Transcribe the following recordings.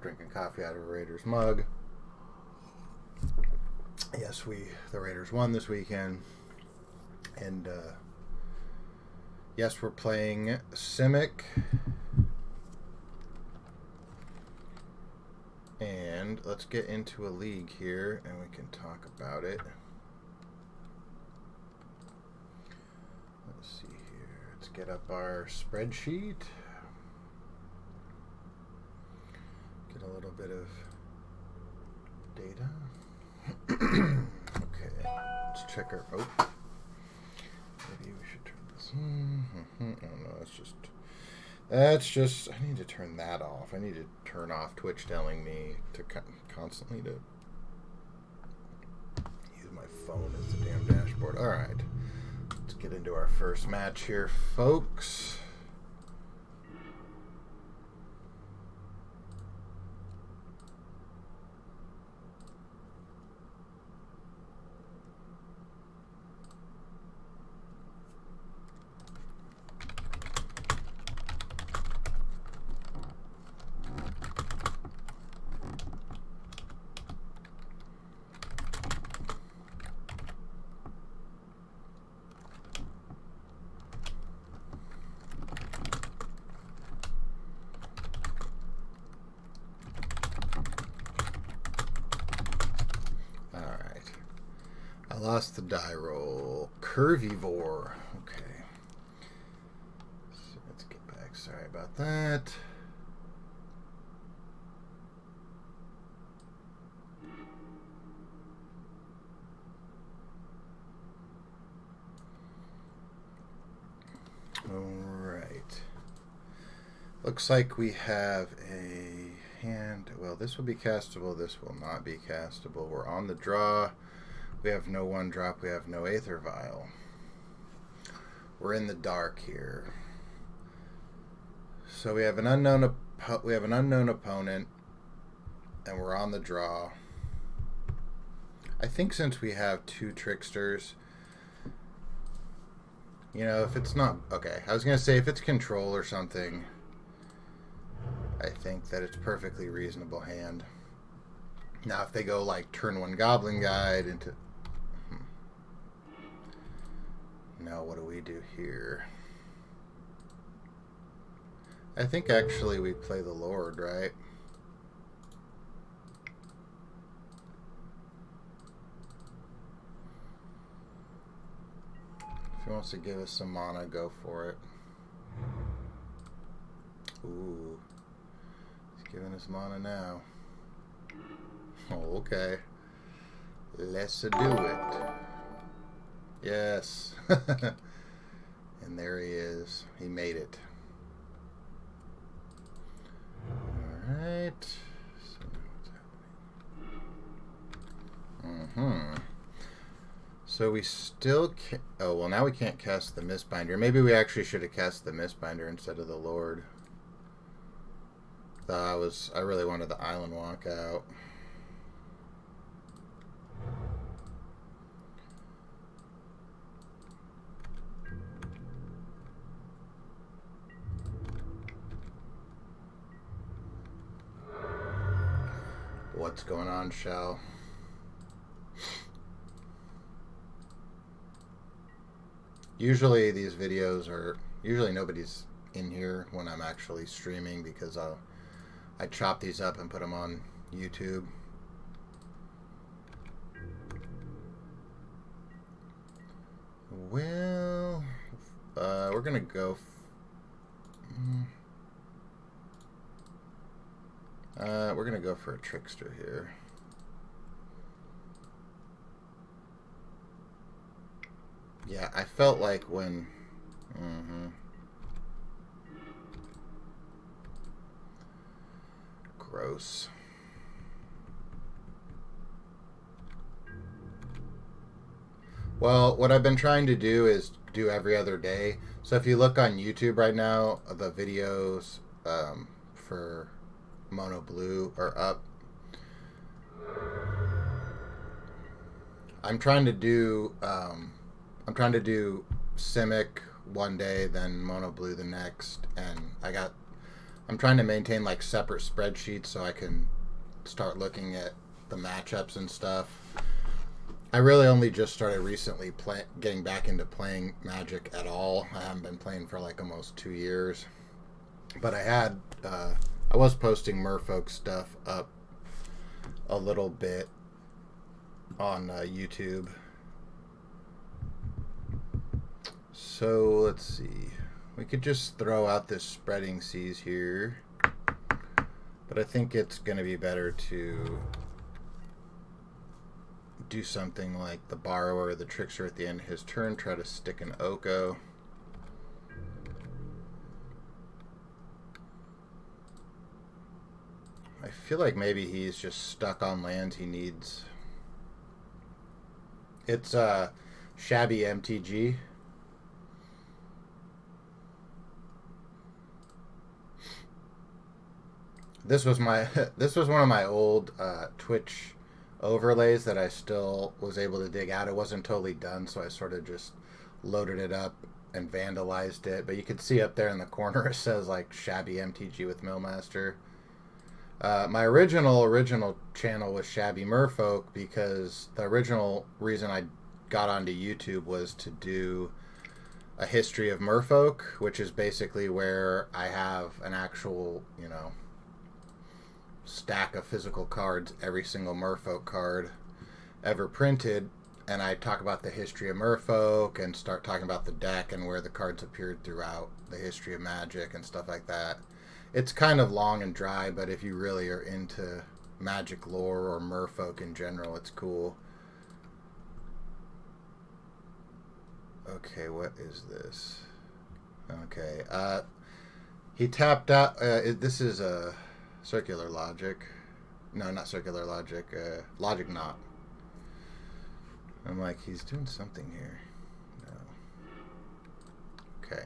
Drinking coffee out of a Raiders mug. Yes, the Raiders won this weekend. And yes, we're playing Simic. And let's get into a league here and we can talk about it. Let's see here. Let's get up our spreadsheet. Get a little bit of data. Okay, let's check our. Oh, maybe we should turn this. Oh no, that's just. I need to turn that off. I need to turn off Twitch telling me to constantly to use my phone as the damn dashboard. All right, let's get into our first match here, folks. Lost the die roll. Curvivore. Okay. So let's get back. Sorry about that. Alright. Looks like we have a hand. Well, this will be castable. This will not be castable. We're on the draw. We have no one drop. We have no Aether Vial. We're in the dark here. So we have an unknown opponent, and we're on the draw. I think since we have two tricksters, you know, if it's not okay, I was gonna say if it's control or something, I think that it's perfectly reasonable hand. Now, if they go like turn one Goblin Guide into now, what do we do here? I think actually we play the Lord, right? If he wants to give us some mana, go for it. Ooh. He's giving us mana now. Oh, okay. Let's do it. Yes. And there he is. He made it. Alright. So what's happening? So we still can't. Oh, well, now we can't cast the Mistbinder. Maybe we actually should have cast the Mistbinder instead of the Lord. I really wanted the Island Walkout. What's going on, Shell? Usually these videos are... Usually nobody's in here when I'm actually streaming because I chop these up and put them on YouTube. Well, we're going to go... we're going to go for a trickster here. Yeah, I felt like when... Gross. Well, what I've been trying to do is do every other day. So if you look on YouTube right now, the videos for Mono Blue are up. I'm trying to do Simic one day, then Mono Blue the next, and I I'm trying to maintain like separate spreadsheets so I can start looking at the matchups and stuff. I really only just started recently getting back into playing Magic at all. I haven't been playing for like almost 2 years. But I was posting Merfolk stuff up a little bit on YouTube. So let's see. We could just throw out this spreading seas here. But I think it's going to be better to do something like the borrower or the trickster at the end of his turn, try to stick an Oko. I feel like maybe he's just stuck on lands he needs. It's shabby MTG. This was one of my old Twitch overlays that I still was able to dig out. It wasn't totally done, so I sort of just loaded it up and vandalized it. But you can see up there in the corner it says like shabby MTG with Millmaster. My original channel was Shabby Merfolk because the original reason I got onto YouTube was to do a history of Merfolk, which is basically where I have an actual, stack of physical cards, every single Merfolk card ever printed, and I talk about the history of Merfolk and start talking about the deck and where the cards appeared throughout the history of Magic and stuff like that. It's kind of long and dry, but if you really are into Magic lore or Merfolk in general, it's cool. Okay, what is this? Okay, he tapped out. This is a circular logic. No, not circular logic. Logic knot. I'm like, he's doing something here. No. Okay.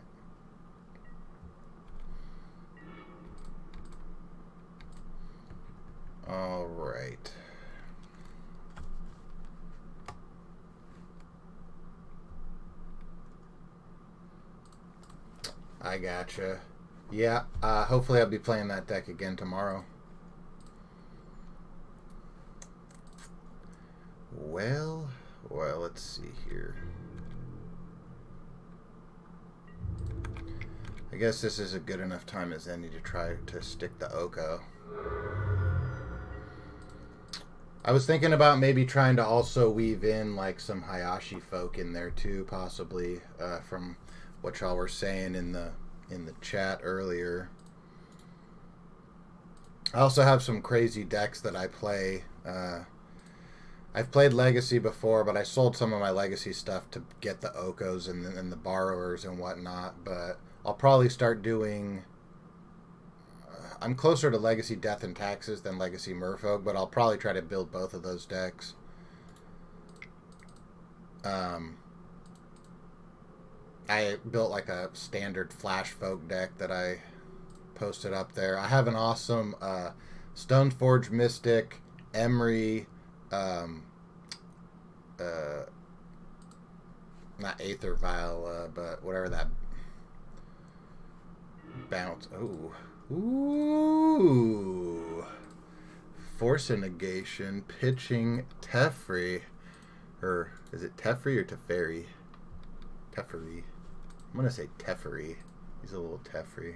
All right. I gotcha. Yeah, hopefully I'll be playing that deck again tomorrow. Well, let's see here. I guess this is a good enough time as any to try to stick the Oko. I was thinking about maybe trying to also weave in like some Hayashi folk in there too, possibly, from what y'all were saying in the chat earlier. I also have some crazy decks that I play. I've played Legacy before, but I sold some of my Legacy stuff to get the Okos and the borrowers and whatnot. But I'll probably start doing... I'm closer to Legacy Death and Taxes than Legacy Merfolk, but I'll probably try to build both of those decks. I built like a standard Flash Folk deck that I posted up there. I have an awesome Stoneforge Mystic, Emery, not Aether Vial, but whatever that bounce. Ooh. Force of Negation, pitching Teferi. Or is it Teferi or Teferi? Teferi. I'm going to say Teferi. He's a little Teferi.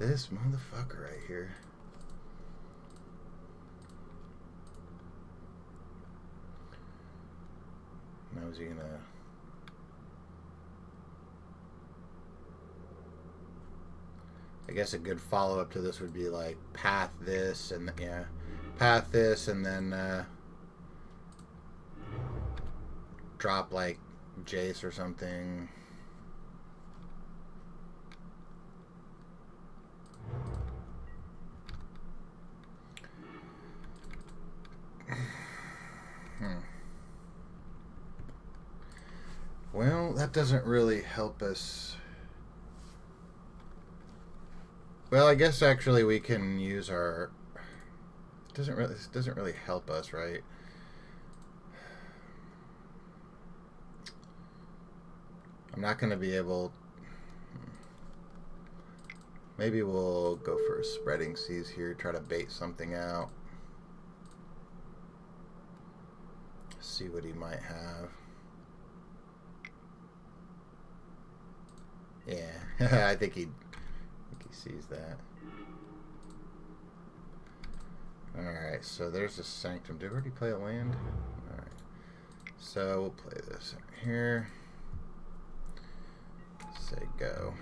This motherfucker right here. Now is he going to... I guess a good follow-up to this would be like path this and path this and then drop like Jace or something. Well, that doesn't really help us. Well, I guess actually we can use our... This doesn't really help us, right? I'm not going to be able... Maybe we'll go for a spreading seas here, try to bait something out. See what he might have. Yeah, I think he sees that. Alright, so there's a Sanctum. Did we already play a land? Alright. So we'll play this here. Say go.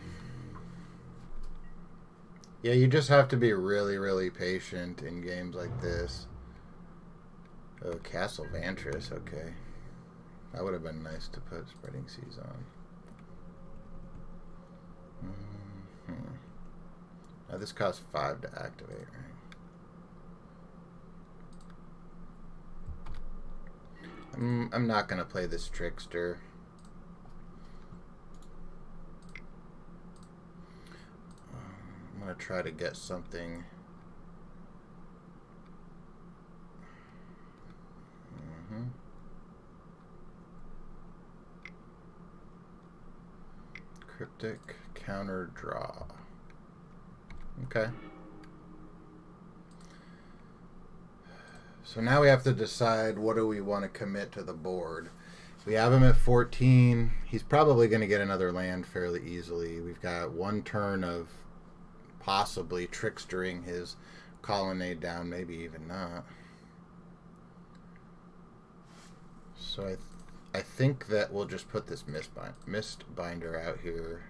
Yeah, you just have to be really, really patient in games like this. Oh, Castle Vantress, okay. That would have been nice to put Spreading Seas on. Now this costs 5 to activate, right? I'm not going to play this Trickster. I'm going to try to get something. Cryptic counter draw. Okay. So now we have to decide what do we want to commit to the board. We have him at 14. He's probably going to get another land fairly easily. We've got one turn of possibly trickstering his colonnade down, maybe even not. So I think that we'll just put this mist binder out here.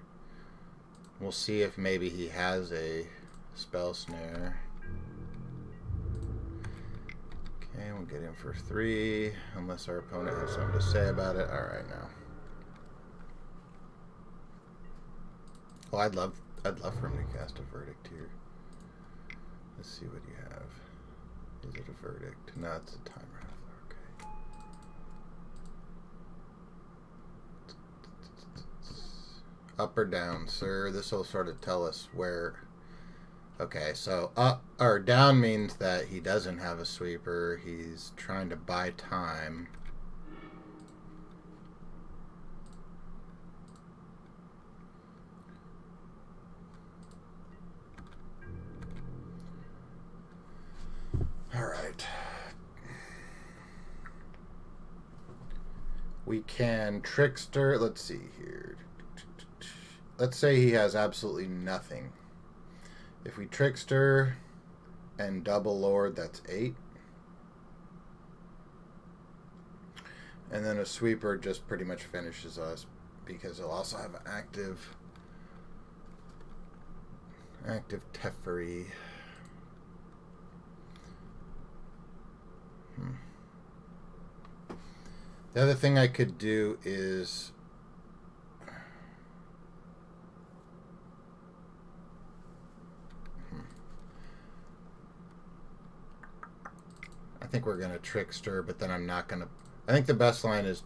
We'll see if maybe he has a spell snare. Okay, we'll get him for 3, unless our opponent has something to say about it. All right, now. Oh, I'd love for him to cast a verdict here. Let's see what you have. Is it a verdict? No, it's a time raffler. Okay. Up or down, sir? This will sort of tell us where. Okay, so up or down means that he doesn't have a sweeper. He's trying to buy time. All right. We can trickster. Let's see here. Let's say he has absolutely nothing. If we trickster and double lord, that's 8. And then a sweeper just pretty much finishes us because he'll also have an active Teferi. The other thing I could do is I think we're going to trickster, but then I'm not going to. I think the best line is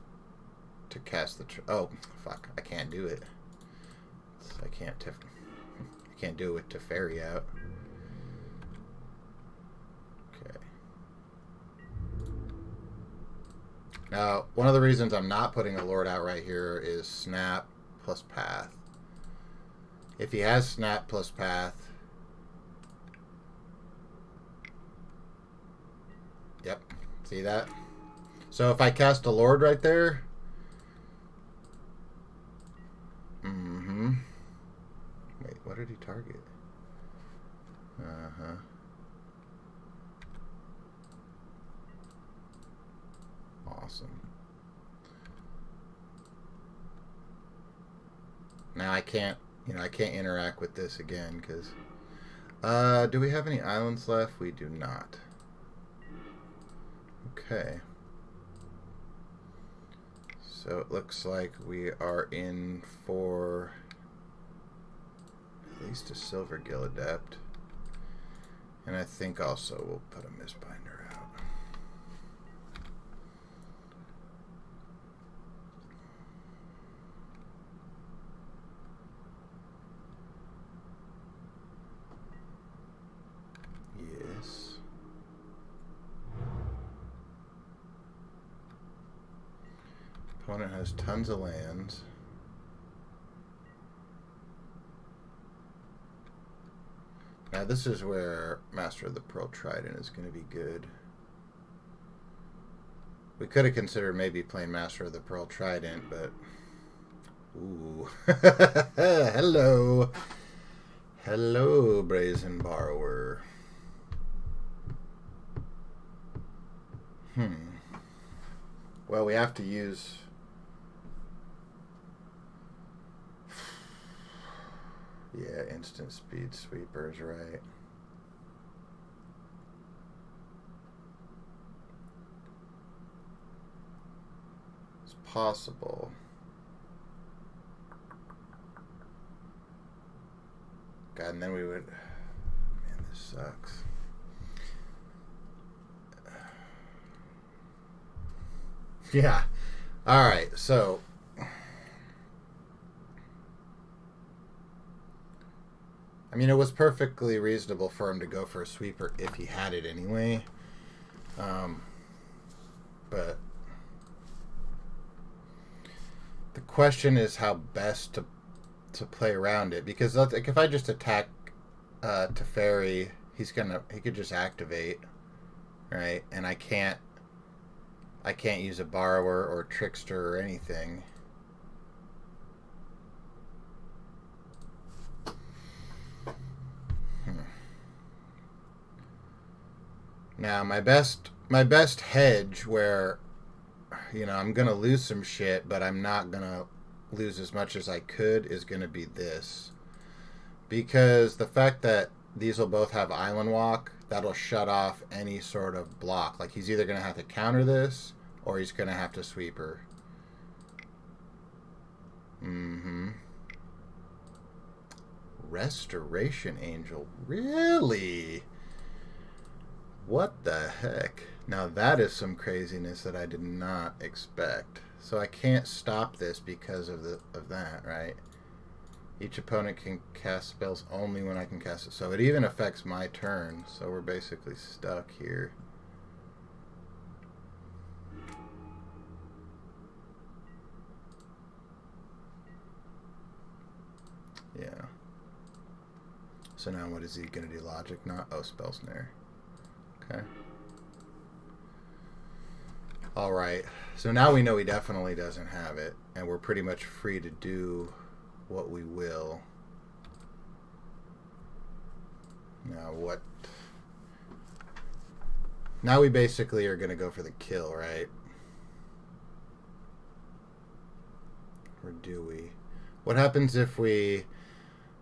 to cast the. Oh, fuck! I can't do it. I can't do it with Teferi out. Okay. Now, one of the reasons I'm not putting a Lord out right here is Snap plus Path. If he has Snap plus Path. Yep. See that? So if I cast a Lord right there. Wait, what did he target? Awesome. Now I can't interact with this again because do we have any islands left? We do not. Okay. So it looks like we are in for at least a Silver Gill Adept. And I think also we'll put a Mistbinder out. Yes. Opponent has tons of lands. Now this is where Master of the Pearl Trident is going to be good. We could have considered maybe playing Master of the Pearl Trident, but... Ooh. Hello. Hello, Brazen Borrower. Well, we have to use... Yeah, instant speed sweepers, right? It's possible. God, and then we would... Man, this sucks. Yeah. Alright, so... I mean, it was perfectly reasonable for him to go for a sweeper if he had it anyway. But... The question is how best to play around it. Because like, if I just attack Teferi, he could just activate. Right? And I can't use a Borrower or Trickster or anything. Now my best hedge where, you know, I'm gonna lose some shit, but I'm not gonna lose as much as I could, is gonna be this. Because the fact that these will both have Island Walk, that'll shut off any sort of block. Like, he's either gonna have to counter this, or he's gonna have to sweeper. Restoration Angel, really? What the heck? Now that is some craziness that I did not expect. So I can't stop this because of that, right? Each opponent can cast spells only when I can cast it. So it even affects my turn. So we're basically stuck here. Yeah. So now what is he going to do? Logic? Not? Oh, Spell Snare. Okay. Alright. So now we know he definitely doesn't have it. And we're pretty much free to do what we will. Now what? Now we basically are going to go for the kill, right? Or do we? What happens if we...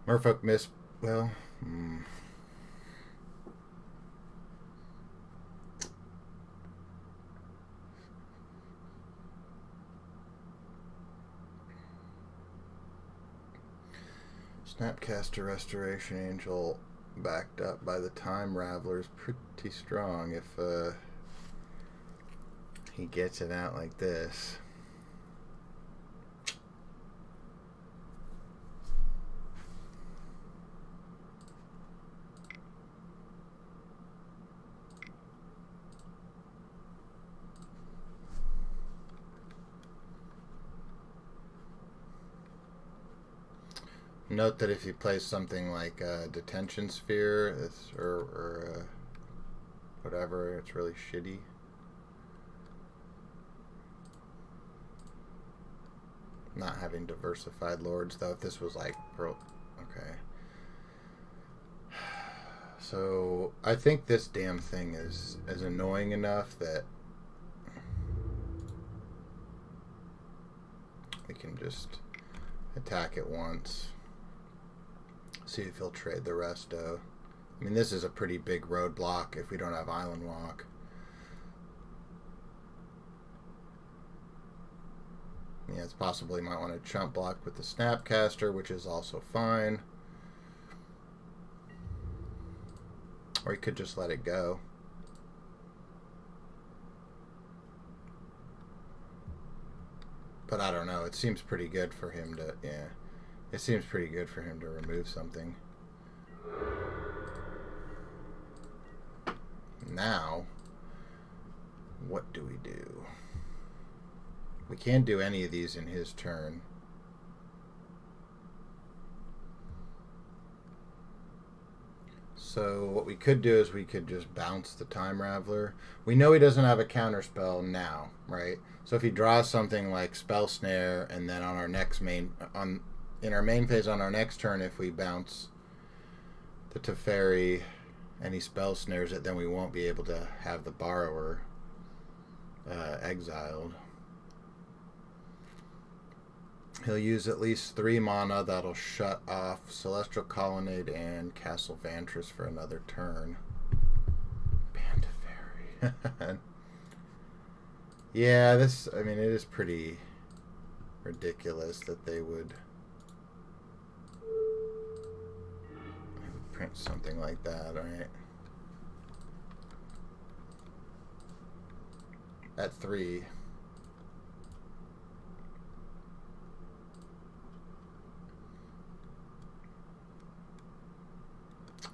Merfolk miss... Well... Snapcaster Restoration Angel backed up by the Time Raveler is pretty strong if he gets it out like this. Note that if you play something like Detention Sphere or whatever, it's really shitty. Not having Diversified Lords, though. If this was like Pearl... Okay. So, I think this damn thing is annoying enough that we can just attack it once. See if he'll trade the rest, though. I mean, this is a pretty big roadblock if we don't have Island Walk. Yeah, it's possible he might want to chump block with the Snapcaster, which is also fine. Or he could just let it go. But I don't know. It seems pretty good for him to... Yeah. It seems pretty good for him to remove something. Now, what do we do? We can't do any of these in his turn. So what we could do is we could just bounce the Time Raveler. We know he doesn't have a counter spell now, right? So if he draws something like Spell Snare, and then on our next in our main phase on our next turn, if we bounce the Teferi and he Spell Snares it, then we won't be able to have the Borrower exiled. He'll use at least 3 mana. That'll shut off Celestial Colonnade and Castle Vantress for another turn. Ban Teferi. Yeah, this, I mean, it is pretty ridiculous that they would print something like that, right? At 3.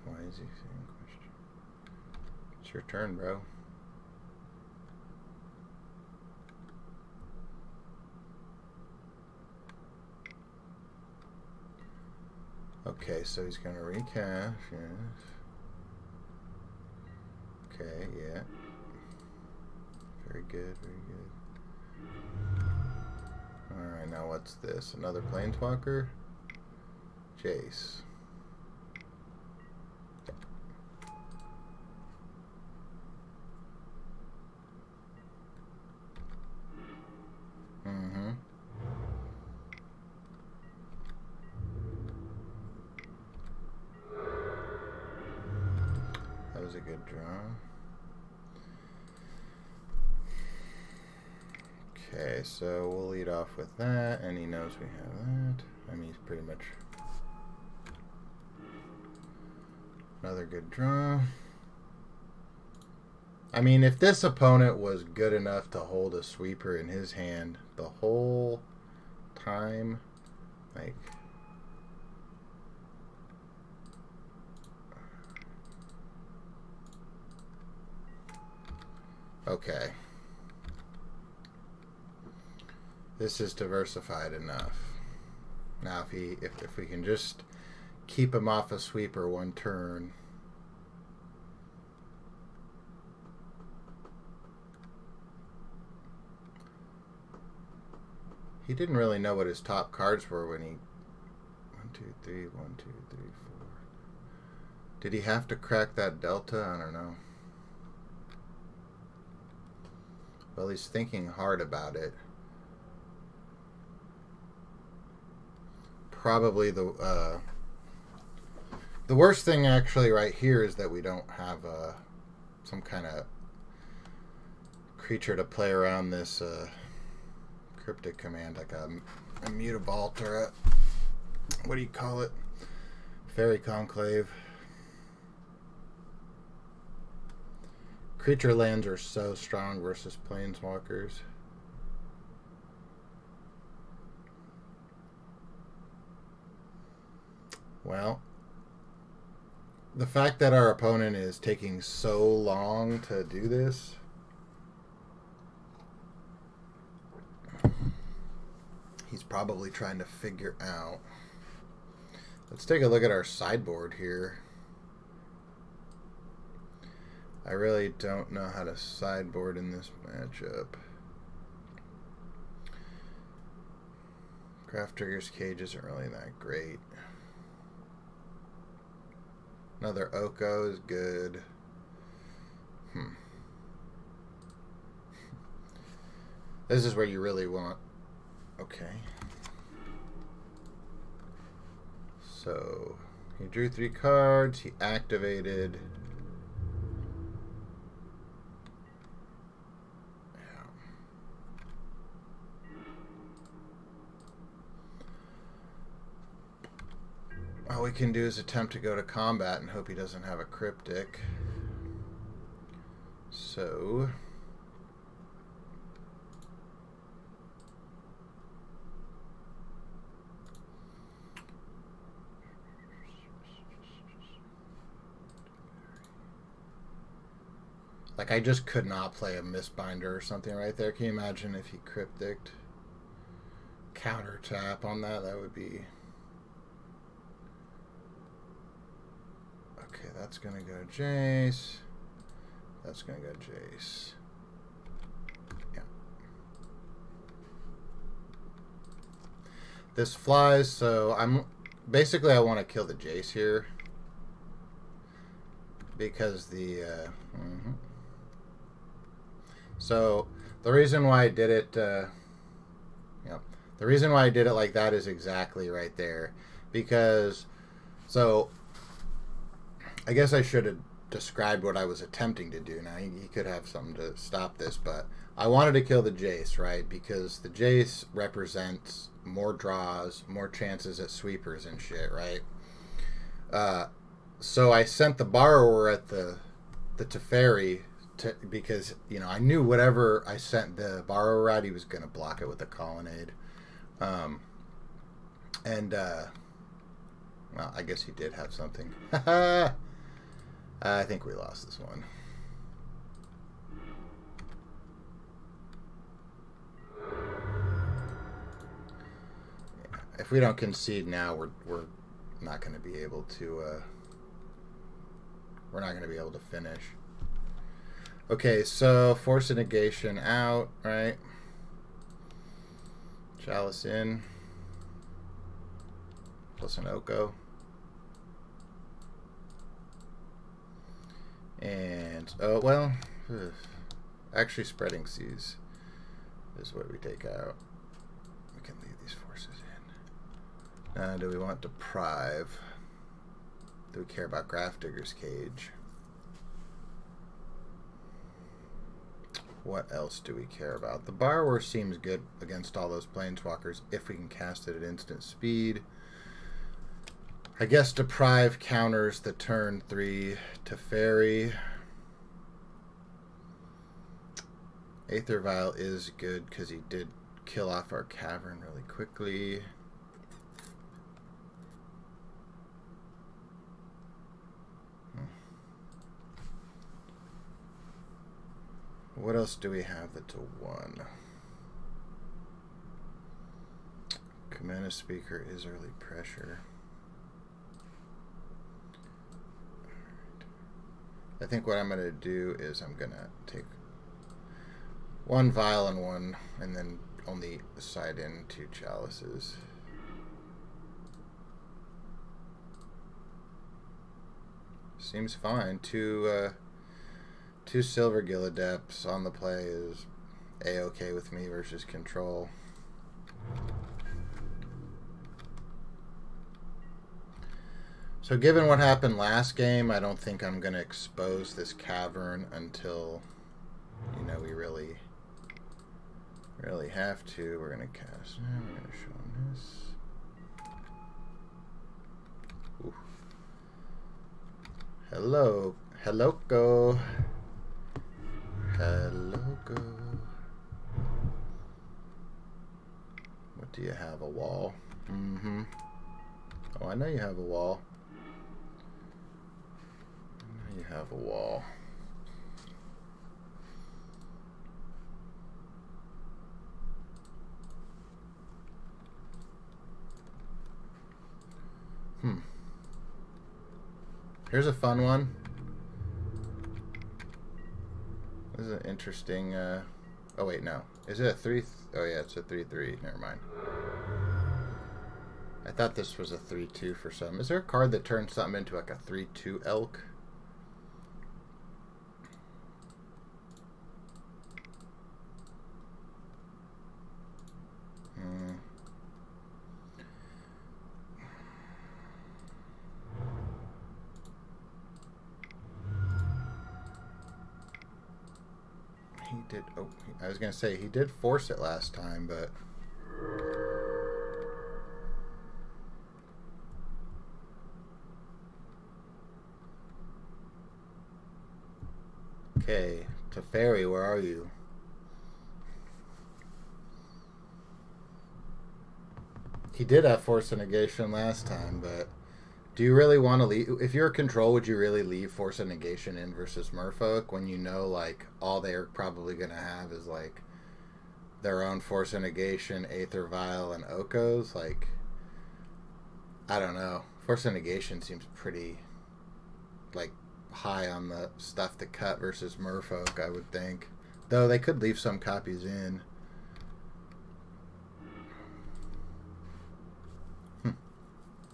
Why is he saying question? It's your turn, bro. Okay, so he's going to recash, yes. Okay, yeah. Very good, very good. Alright, now what's this? Another Planeswalker? Jace. Mm-hmm. That was a good draw. Okay, so we'll lead off with that, and he knows we have that. I mean, he's pretty much another good draw. I mean, if this opponent was good enough to hold a sweeper in his hand the whole time, like... Okay. This is diversified enough. Now, if we can just keep him off a sweeper one turn... He didn't really know what his top cards were when he... 1, 2, 3, 1, 2, 3, 4. Did he have to crack that delta? I don't know. Well, he's thinking hard about it. Probably the worst thing actually right here is that we don't have some kind of creature to play around this cryptic command, like a Mutavault or a, what do you call it? Fairy Conclave. Creature lands are so strong versus planeswalkers. Well, the fact that our opponent is taking so long to do this, he's probably trying to figure out. Let's take a look at our sideboard here. I really don't know how to sideboard in this matchup. Craft Trigger's Cage isn't really that great. Another Oko is good. This is where you really want... Okay. So, he drew 3 cards. He activated... All we can do is attempt to go to combat and hope he doesn't have a cryptic. So... like, I just could not play a Mistbinder or something right there. Can you imagine if he crypticed? Counter tap on that, that would be... Okay, that's going to go Jace. That's going to go Jace. Yeah. This flies, so basically I want to kill the Jace here. Because the... So, the reason why I did it... the reason why I did it like that is exactly right there. Because... So... I guess I should have described what I was attempting to do. Now, he could have something to stop this, but I wanted to kill the Jace, right? Because the Jace represents more draws, more chances at sweepers and shit, right? So I sent the Borrower at the Teferi because, you know, I knew whatever I sent the Borrower at, he was going to block it with the Colonnade. Well, I guess he did have something. I think we lost this one. Yeah. If we don't concede now, we're not going to be able to. We're not going to be able to finish. Okay, so Force of Negation out, right? Chalice in. Plus an Oko. And, oh, well, actually Spreading Seas is what we take out. We can leave these forces in. Now, do we want Deprive? Do we care about Grafdigger's Cage? What else do we care about? The Borrower seems good against all those Planeswalkers if we can cast it at instant speed. I guess Deprive counters the turn 3 Teferi. Aether Vial is good because he did kill off our cavern really quickly. What else do we have that's a 1? Command Speaker is early pressure. I think what I'm going to do is I'm going to take 1 vial and 1, and then only side in 2 chalices. Seems fine. 2 Silver Gilladepts on the play is A-okay with me versus control. So given what happened last game, I don't think I'm going to expose this cavern until, you know, we really have to. We're going to cast. We're going to show him this. Ooh. Hello. Hello-go. Hello-go. What do you have? A wall? Mm-hmm. Oh, I know you have a wall. You have a wall. Here's a fun one. This is an interesting. Oh wait, no. Is it a 3? Oh yeah, it's a 3/3. Never mind. I thought this was a 3/2 for some. Is there a card that turns something into like a 3/2 elk? He did. Oh, I was gonna say he did force it last time, but. Okay, Teferi, where are you? He did have Force of Negation last time, but do you really want to leave? If you're a control, would you really leave Force of Negation in versus Merfolk when you know, like, all they're probably going to have is, like, their own Force of Negation, Aether Vial, and Okos? Like, I don't know. Force of Negation seems pretty like high on the stuff to cut versus Merfolk, I would think. Though they could leave some copies in.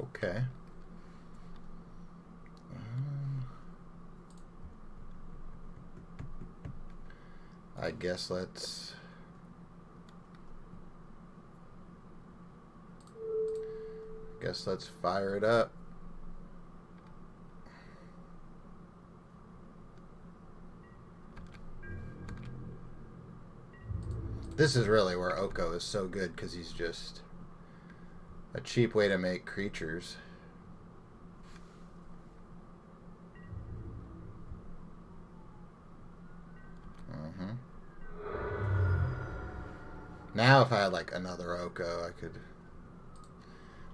Okay. I guess let's fire it up. This is really where Oko is so good, because he's just a cheap way to make creatures. Now if I had like another Oko, I could...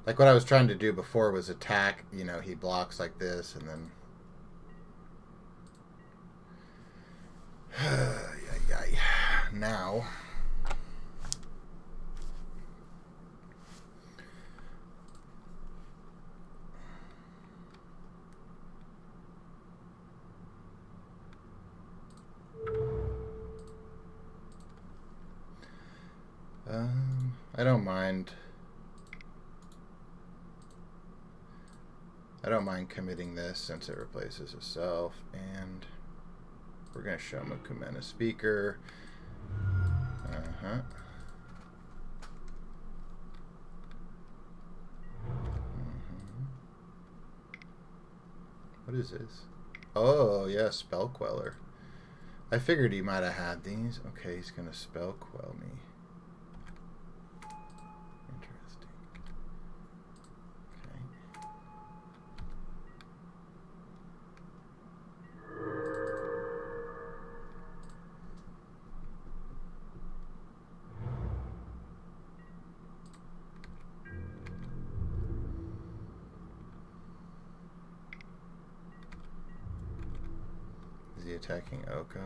Like what I was trying to do before was attack, you know, he blocks like this and then... Now... I don't mind. I don't mind committing this since it replaces itself, and we're gonna show him a Kumena speaker. What is this? Oh yeah, Spell Queller. I figured he might have had these. Okay, he's gonna Spell Quell me. Attacking Oko.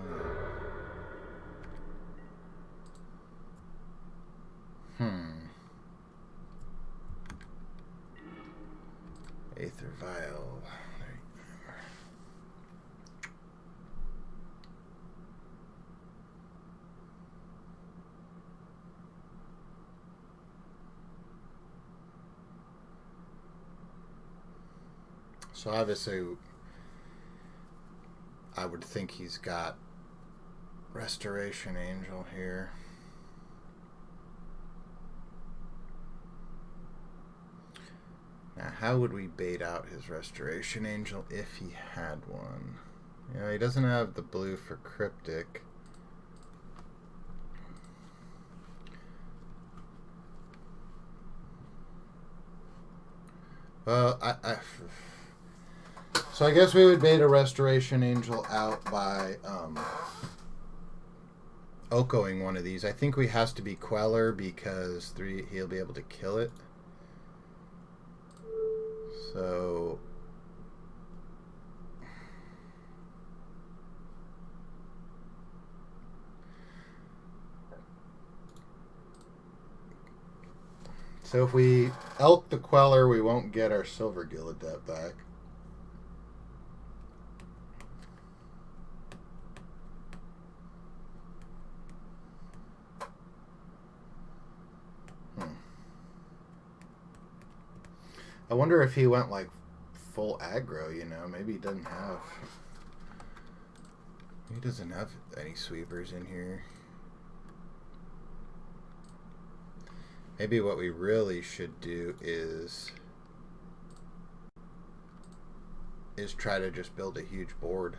Aether Vial. There you go. So obviously I would think he's got Restoration Angel here. Now, how would we bait out his Restoration Angel if he had one? You know, he doesn't have the blue for Cryptic. Well, so I guess we would bait a Restoration Angel out by Okoing one of these. I think we has to be Queller because he'll be able to kill it. So if we elk the Queller, we won't get our Silver Gill Adept back. I wonder if he went like full aggro, you know, maybe he doesn't have any sweepers in here. Maybe what we really should do is try to just build a huge board.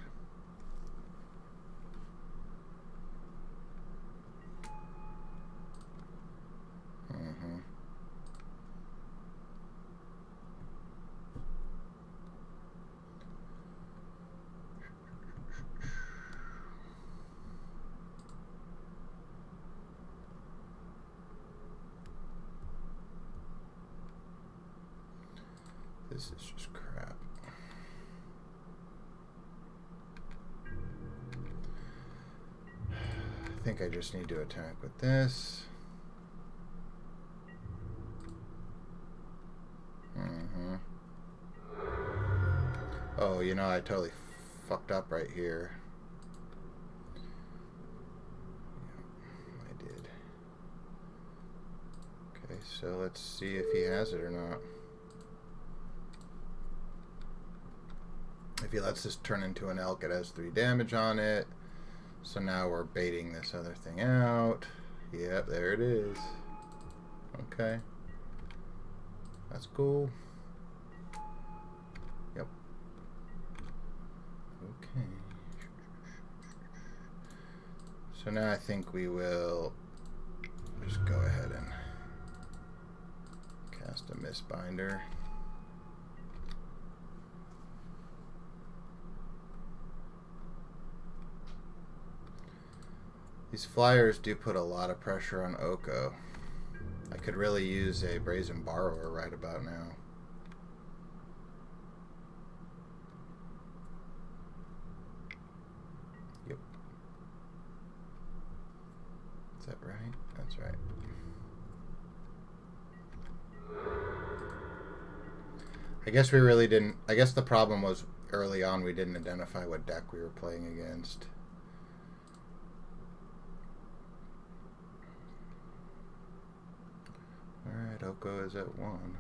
This is just crap. I think I just need to attack with this. Oh, you know, I totally fucked up right here. Yeah, I did. Okay, so let's see if he has it or not. If he lets this turn into an elk, it has 3 damage on it. So now we're baiting this other thing out. Yep, there it is. Okay. That's cool. Yep. Okay. So now I think we will just go ahead and cast a Mistbinder. These flyers do put a lot of pressure on Oko. I could really use a Brazen Borrower right about now. Yep. Is that right? That's right. I guess we really didn't... I guess the problem was early on we didn't identify what deck we were playing against. Alright, Oko is at 1.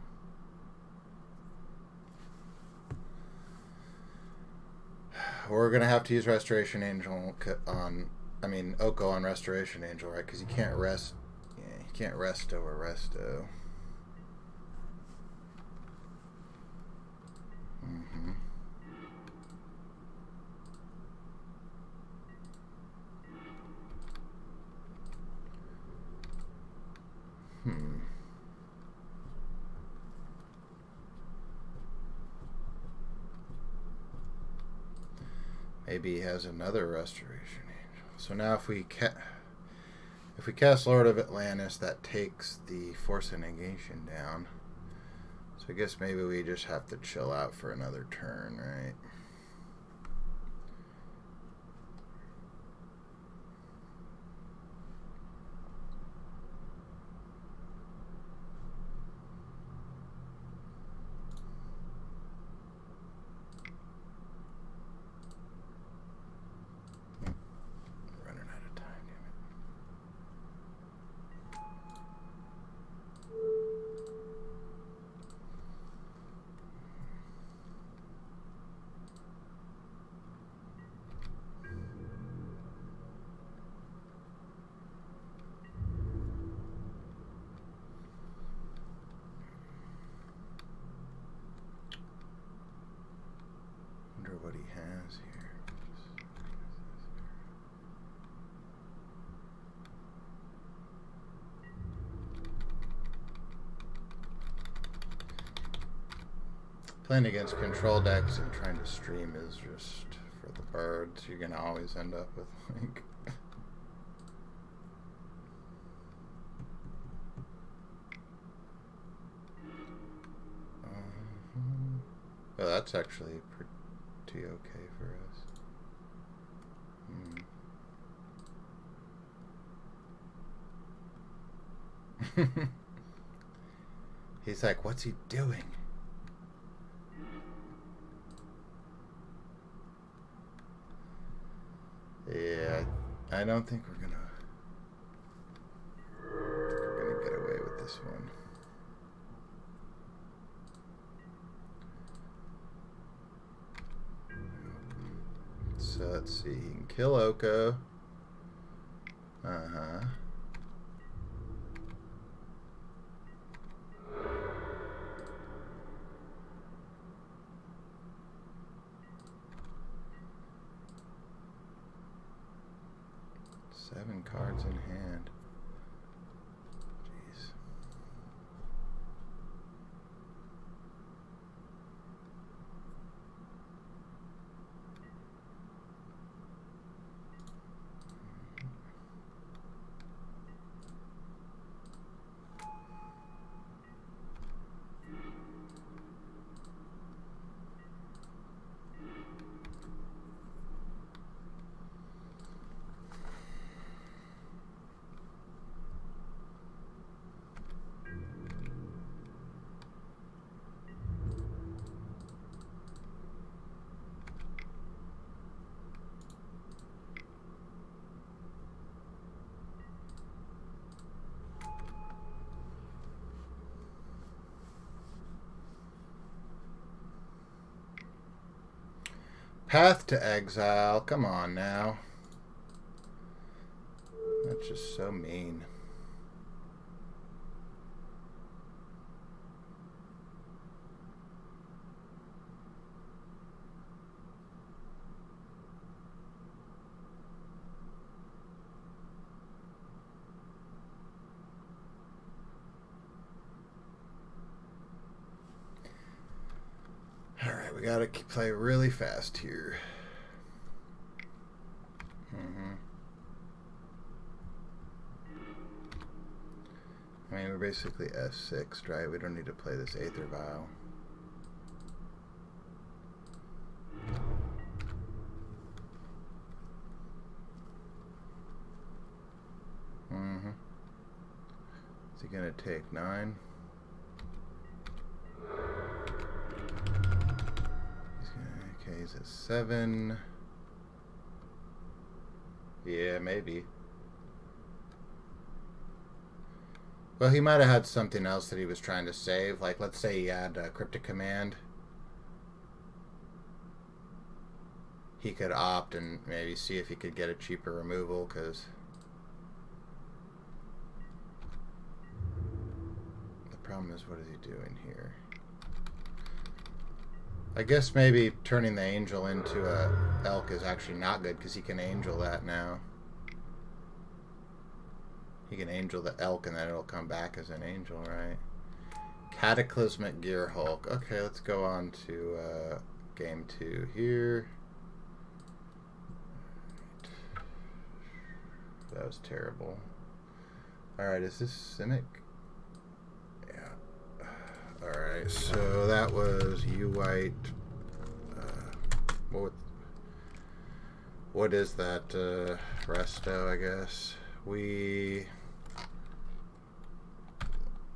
We're going to have to use Restoration Angel on... I mean, Oko on Restoration Angel, right? Because you can't rest... Yeah, you can't Resto or Resto. Mm-hmm. Maybe he has another Restoration Angel. So now if we cast Lord of Atlantis, that takes the Force of Negation down. So I guess maybe we just have to chill out for another turn, right? What he has here. Playing against control decks and trying to stream is just for the birds. You're gonna always end up with like well, that's actually pretty okay for us. He's like, what's he doing? Yeah, I don't think we're gonna get away with this one. So let's see, he can kill Oko. Uh-huh. Seven cards in hand. Jeez. Path to Exile. Come on now. That's just so mean. Alright, we gotta play really fast here. I mean, we're basically F6, right? We don't need to play this Aether Vial. Is he gonna take 9? Okay, he's at 7. Yeah, maybe. Well, he might have had something else that he was trying to save. Like, let's say he had a Cryptic Command. He could opt and maybe see if he could get a cheaper removal, because the problem is, what is he doing here? I guess maybe turning the Angel into a Elk is actually not good, because he can Angel that now. He can Angel the Elk and then it'll come back as an Angel, right? Cataclysmic Gear Hulk. Okay, let's go on to game 2 here. That was terrible. Alright, is this Simic? Yeah. Alright, so that was you white. What is that? Resto, I guess. We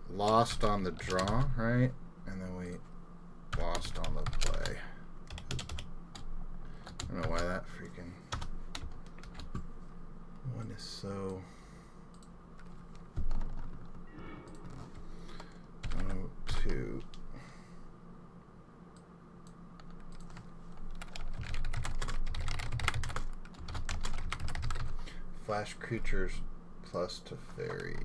lost on the draw, right? And then we lost on the play. I don't know why that freaking one is so... Oh, 2. Flash creatures plus to fairy.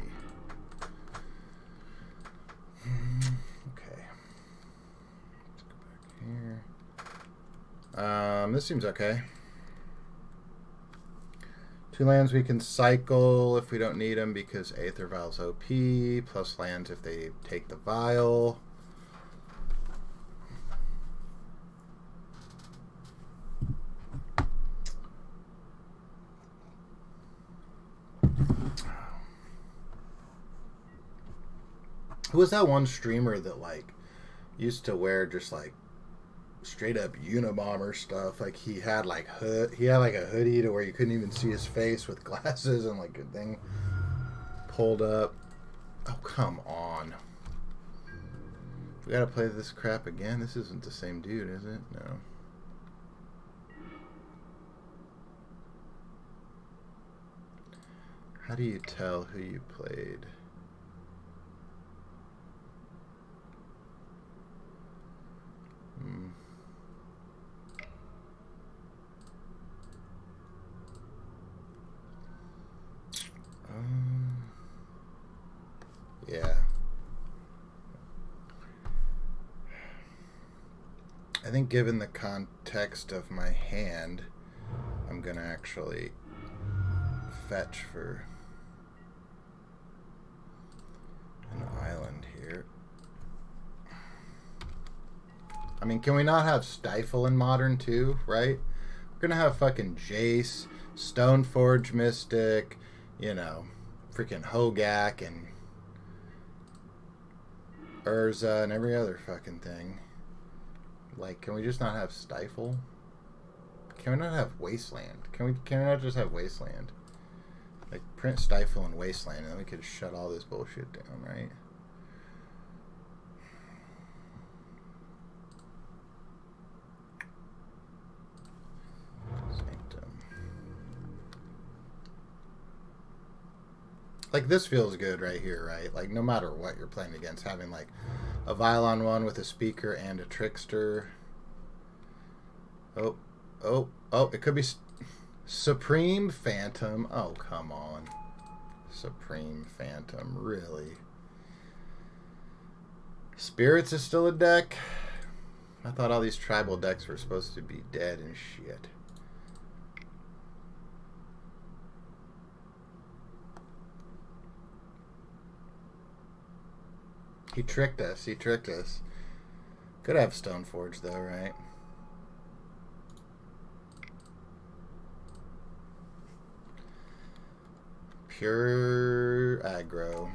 Okay. Let's go back here. This seems okay. 2 lands we can cycle if we don't need them because Aether Vial's OP, plus lands if they take the Vial. Who was that one streamer that like used to wear just like straight up Unabomber stuff? Like he had like a hoodie to where you couldn't even see his face with glasses and like a thing pulled up. Oh, come on. We gotta play this crap again? This isn't the same dude, is it? No. How do you tell who you played? Yeah. I think given the context of my hand, I'm going to actually fetch for an island here. I mean, can we not have Stifle in Modern too, right? We're going to have fucking Jace, Stoneforge Mystic, you know, freaking Hogak and Urza and every other fucking thing. Like, can we just not have Stifle? Can we not have Wasteland? Can we not just have Wasteland? Like, print Stifle and Wasteland, and then we could shut all this bullshit down, right? Sanctum. Like, this feels good right here, right? Like, no matter what you're playing against, having, like, a Vial on one with a Speaker and a Trickster. Oh, Oh, it could be Supreme Phantom. Oh, come on. Supreme Phantom, really? Spirits is still a deck? I thought all these tribal decks were supposed to be dead and shit. He tricked us. He tricked us. Could have Stoneforge though, right? Pure aggro.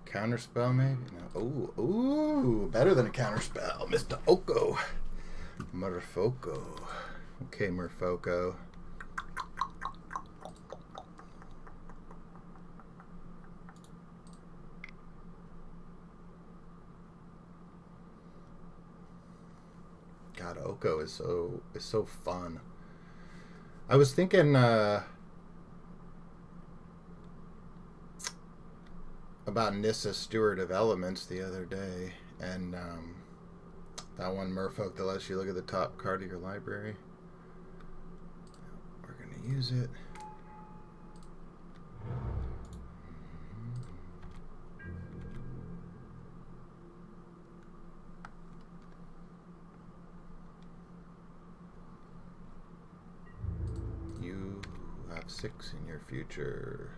Counterspell maybe? No. Ooh, better than a counterspell. Mr. Oko. Merfolk. Okay, Merfolk. God, Oko is so fun. I was thinking about Nissa Steward of Elements the other day, and that one Merfolk that lets you look at the top card of your library. We're going to use it. You have 6 in your future.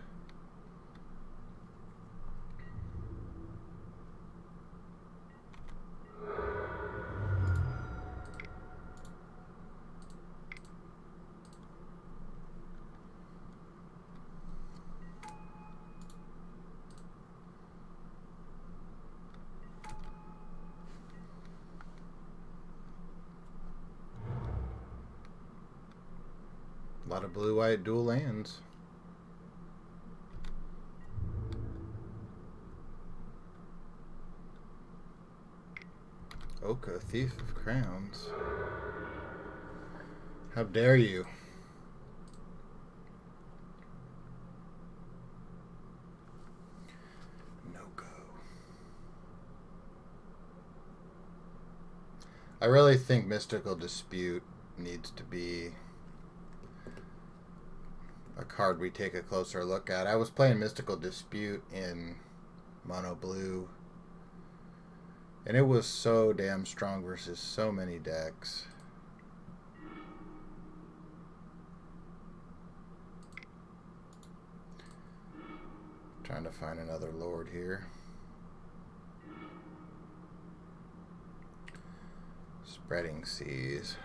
A lot of blue-white dual lands. Oka, Thief of Crowns. How dare you? No go. I really think Mystical Dispute needs to be a card we take a closer look at. I was playing Mystical Dispute in Mono Blue, and it was so damn strong versus so many decks. Trying to find another Lord here. Spreading Seas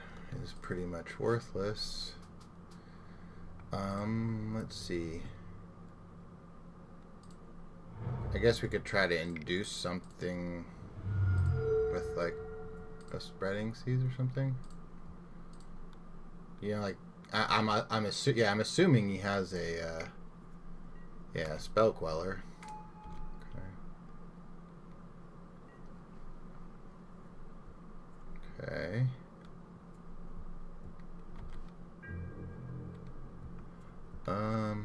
is pretty much worthless. Let's see. I guess we could try to induce something with like a Spreading Seas or something. You know, like I'm assuming he has a Spell Queller. Okay. How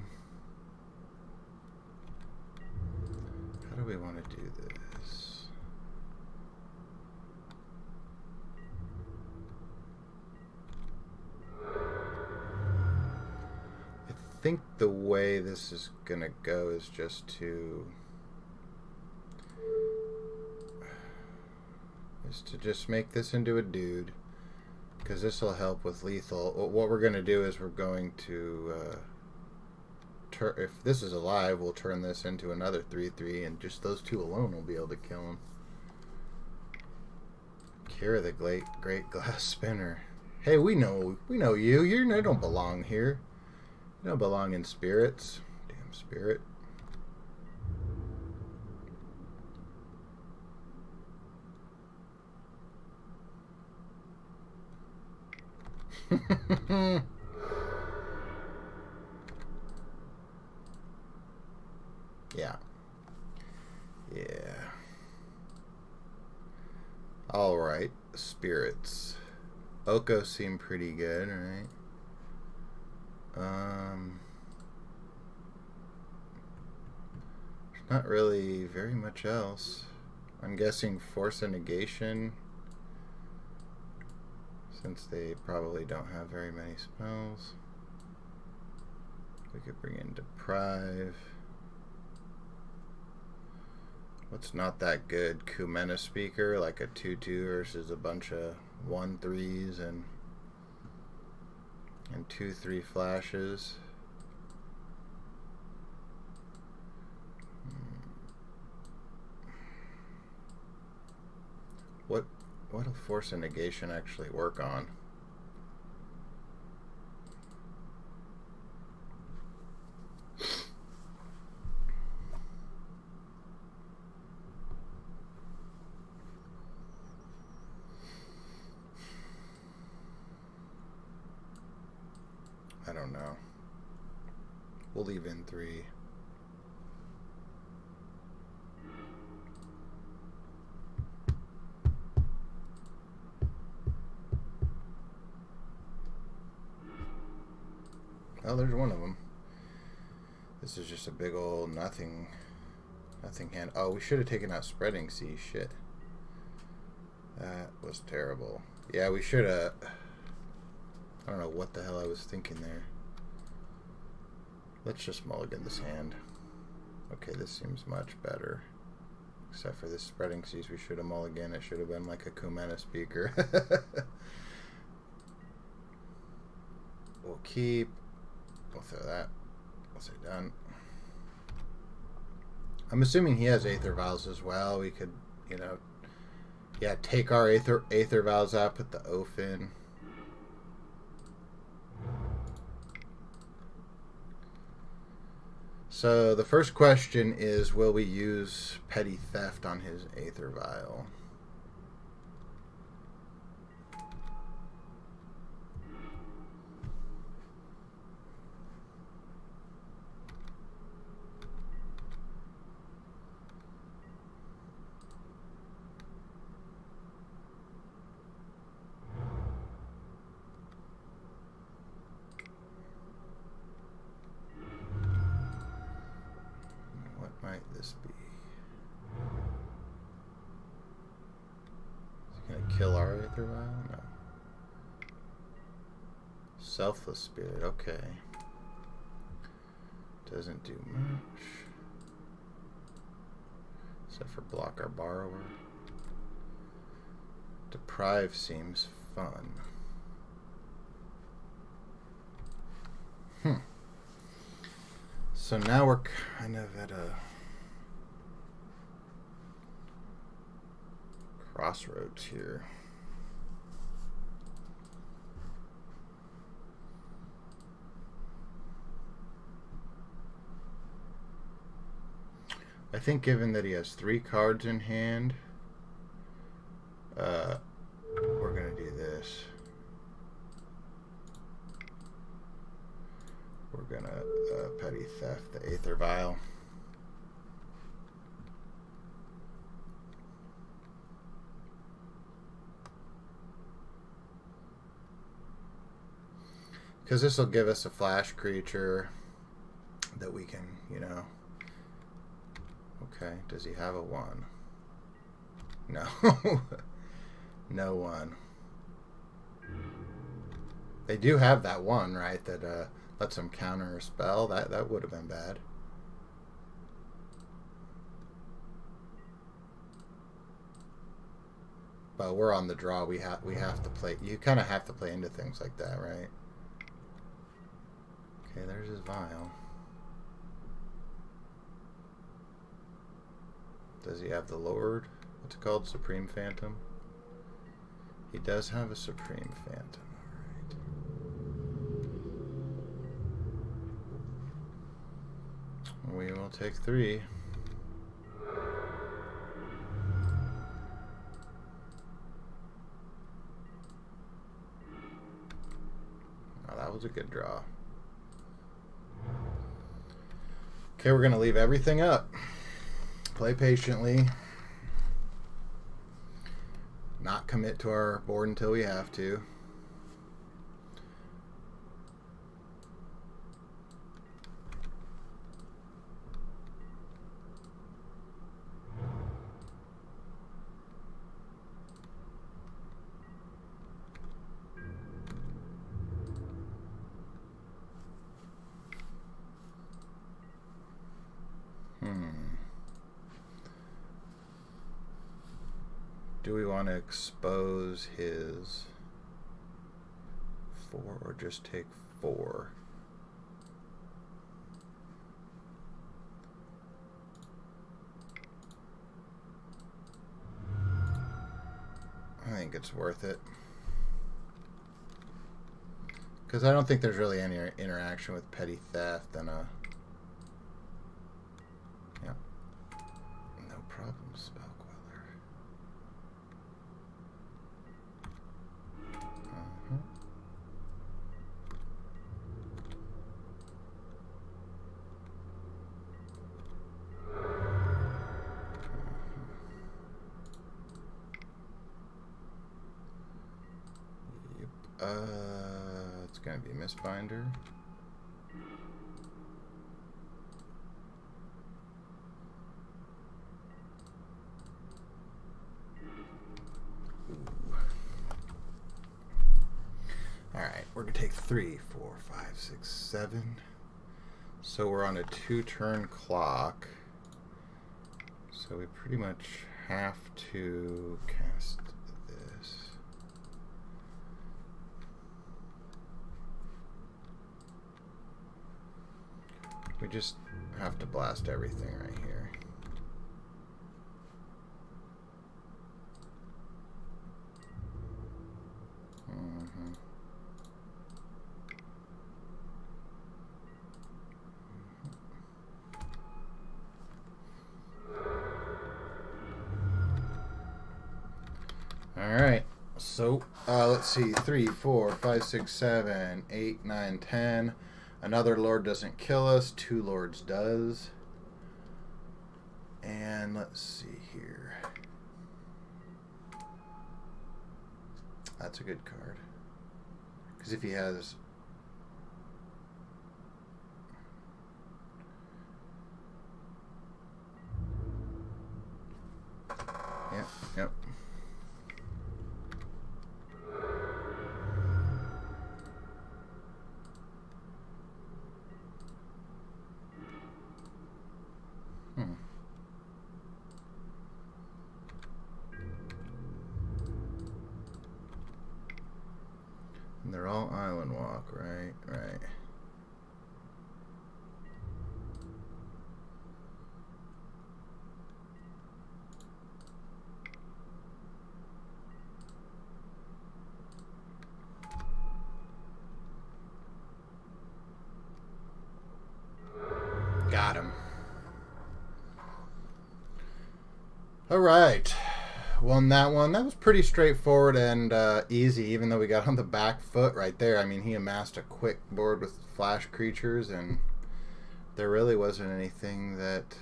do we want to do this? I think the way this is gonna go is just to make this into a dude, because this will help with lethal. What we're gonna do is we're going to if this is alive, we'll turn this into another 3/3, and just those two alone will be able to kill him. Kira the Great Glass Spinner. Hey, we know you. You don't belong here. You don't belong in spirits. Damn spirit. Yeah. Alright, spirits. Oko seem pretty good, right? Not really very much else. I'm guessing force and negation, since they probably don't have very many spells. We could bring in deprive. What's not that good? Kumena speaker, like a 2/2 versus a bunch of 1/3s and 2/3 flashes. What'll force and negation actually work on? I don't know. We'll leave in 3. Oh, there's one of them. This is just a big old nothing hand. Oh, we should have taken out spreading sea. Shit. That was terrible. Yeah, we should have. I don't know what the hell I was thinking there. Let's just mulligan this hand. Okay, this seems much better. Except for this spreading seas, we should have mulligan. It should have been like a Kumena speaker. We'll keep. We'll throw that. We'll say done. I'm assuming he has Aether Vials as well. We could, you know, yeah, take our Aether Vials out, put the oath in. So the first question is, will we use Petty Theft on his Aether Vial? Might this be? Is he gonna kill our Aether Vial? No. Selfless Spirit, okay. Doesn't do much. Except for block our borrower. Deprive seems fun. So now we're kind of at a crossroads here. I think given that he has 3 cards in hand, we're going to do this. We're going to Petty Theft the Aether Vial. Because this will give us a flash creature that we can, you know. Okay, does he have a 1? No. No 1. They do have that 1, right? That lets them counter a spell. That would have been bad. But we're on the draw. We have to play. You kind of have to play into things like that, right? Okay, there's his vial. Does he have the Lord? What's it called? Supreme Phantom? He does have a Supreme Phantom. Alright. We will take 3. Oh, that was a good draw. Okay, we're going to leave everything up. Play patiently. Not commit to our board until we have to. Do we want to expose his 4 or just take 4? I think it's worth it. Because I don't think there's really any interaction with petty theft and a... Yeah. No problem, Spell Queller. It's going to be Mistbinder. Alright, we're going to take 3, 4, 5, 6, 7. So we're on a 2-turn clock. So we pretty much have to cast this. We just have to blast everything right here. Alright, so let's see, 3, 4, 5, 6, 7, 8, 9, 10. Another Lord doesn't kill us, 2 Lords does. And let's see here. That's a good card. Because if he has... Yep. And they're all Island Walk, right? Right. Got him. All right. Won that one. That was pretty straightforward and easy, even though we got on the back foot right there. I mean, he amassed a quick board with flash creatures, and there really wasn't anything that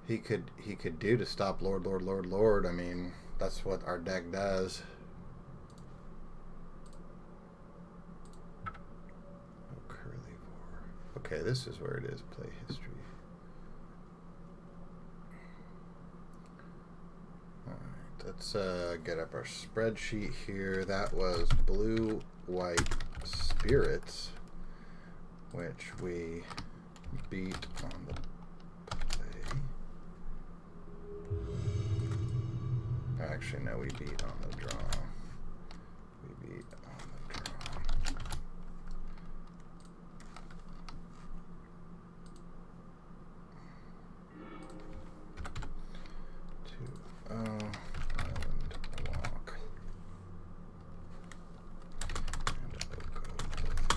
he could do to stop Lord. I mean, that's what our deck does. Oh, Curlyvore. Okay, this is where it is. Play history. Let's get up our spreadsheet here. That was blue-white spirits, which we beat on the play. Actually, no, we beat on the draw. We beat on the draw.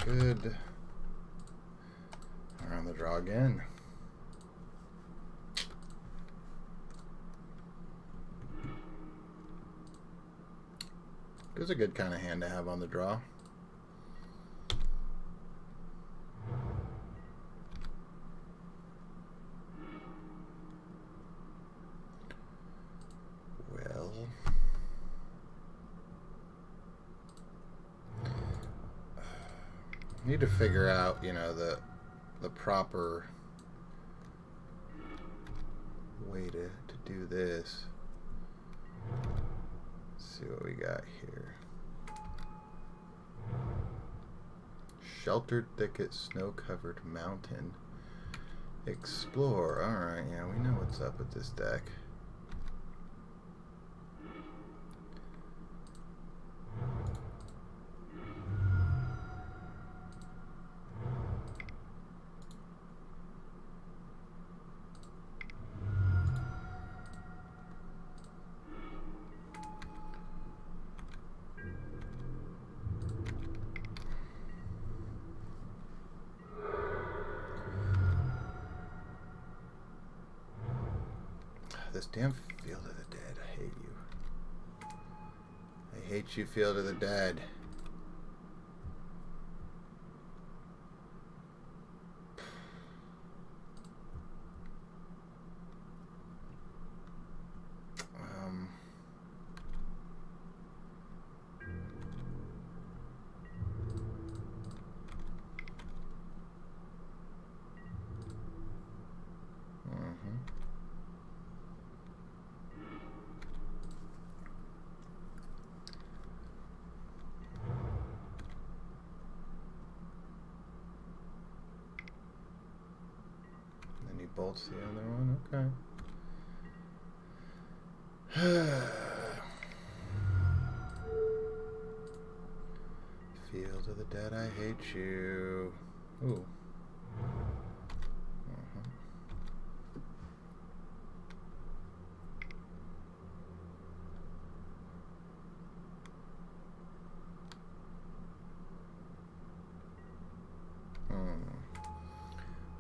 Good. We're on the draw again. This is a good kind of hand to have on the draw. Well, need to figure out, you know, the proper way to do this. Let's see what we got here. Sheltered thicket, snow-covered mountain. Explore. Alright, yeah, we know what's up with this deck. this damn Field of the Dead. I hate you. I hate you, Field of the Dead. Bolts the other one, okay. Field of the Dead, I hate you. Ooh.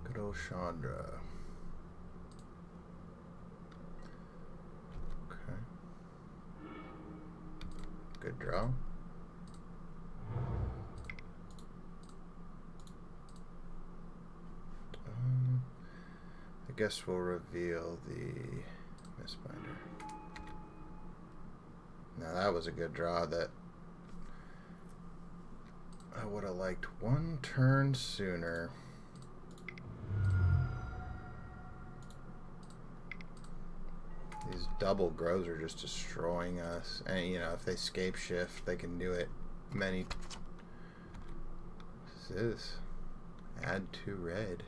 Good old Chandra. Good draw. I guess we'll reveal the Mistbinder. Now that was a good draw that I would have liked one turn sooner. These double grows are just destroying us. And, you know, if they scape shift, they can do it many. This is add 2 red.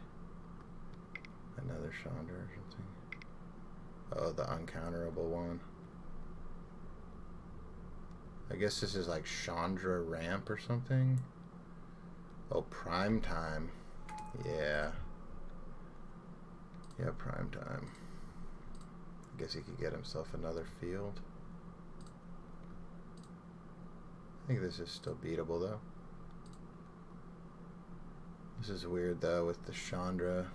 Another Chandra or something. Oh, the uncounterable one. I guess this is like Chandra ramp or something. Oh, prime time. Yeah. Yeah, prime time. I guess he could get himself another field. I think this is still beatable though. This is weird though with the Chandra.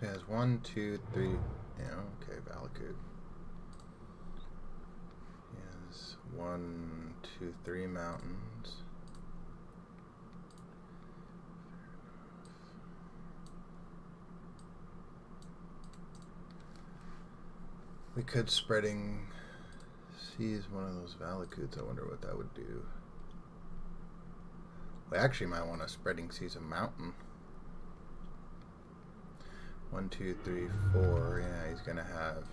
He has 1, 2, 3. Yeah, okay, Valakut. He has 1, 2, 3 mountains. We could spreading seize one of those Valakuts. I wonder what that would do. We actually might want to spreading seize a mountain. 1, 2, 3, 4. Yeah, he's gonna have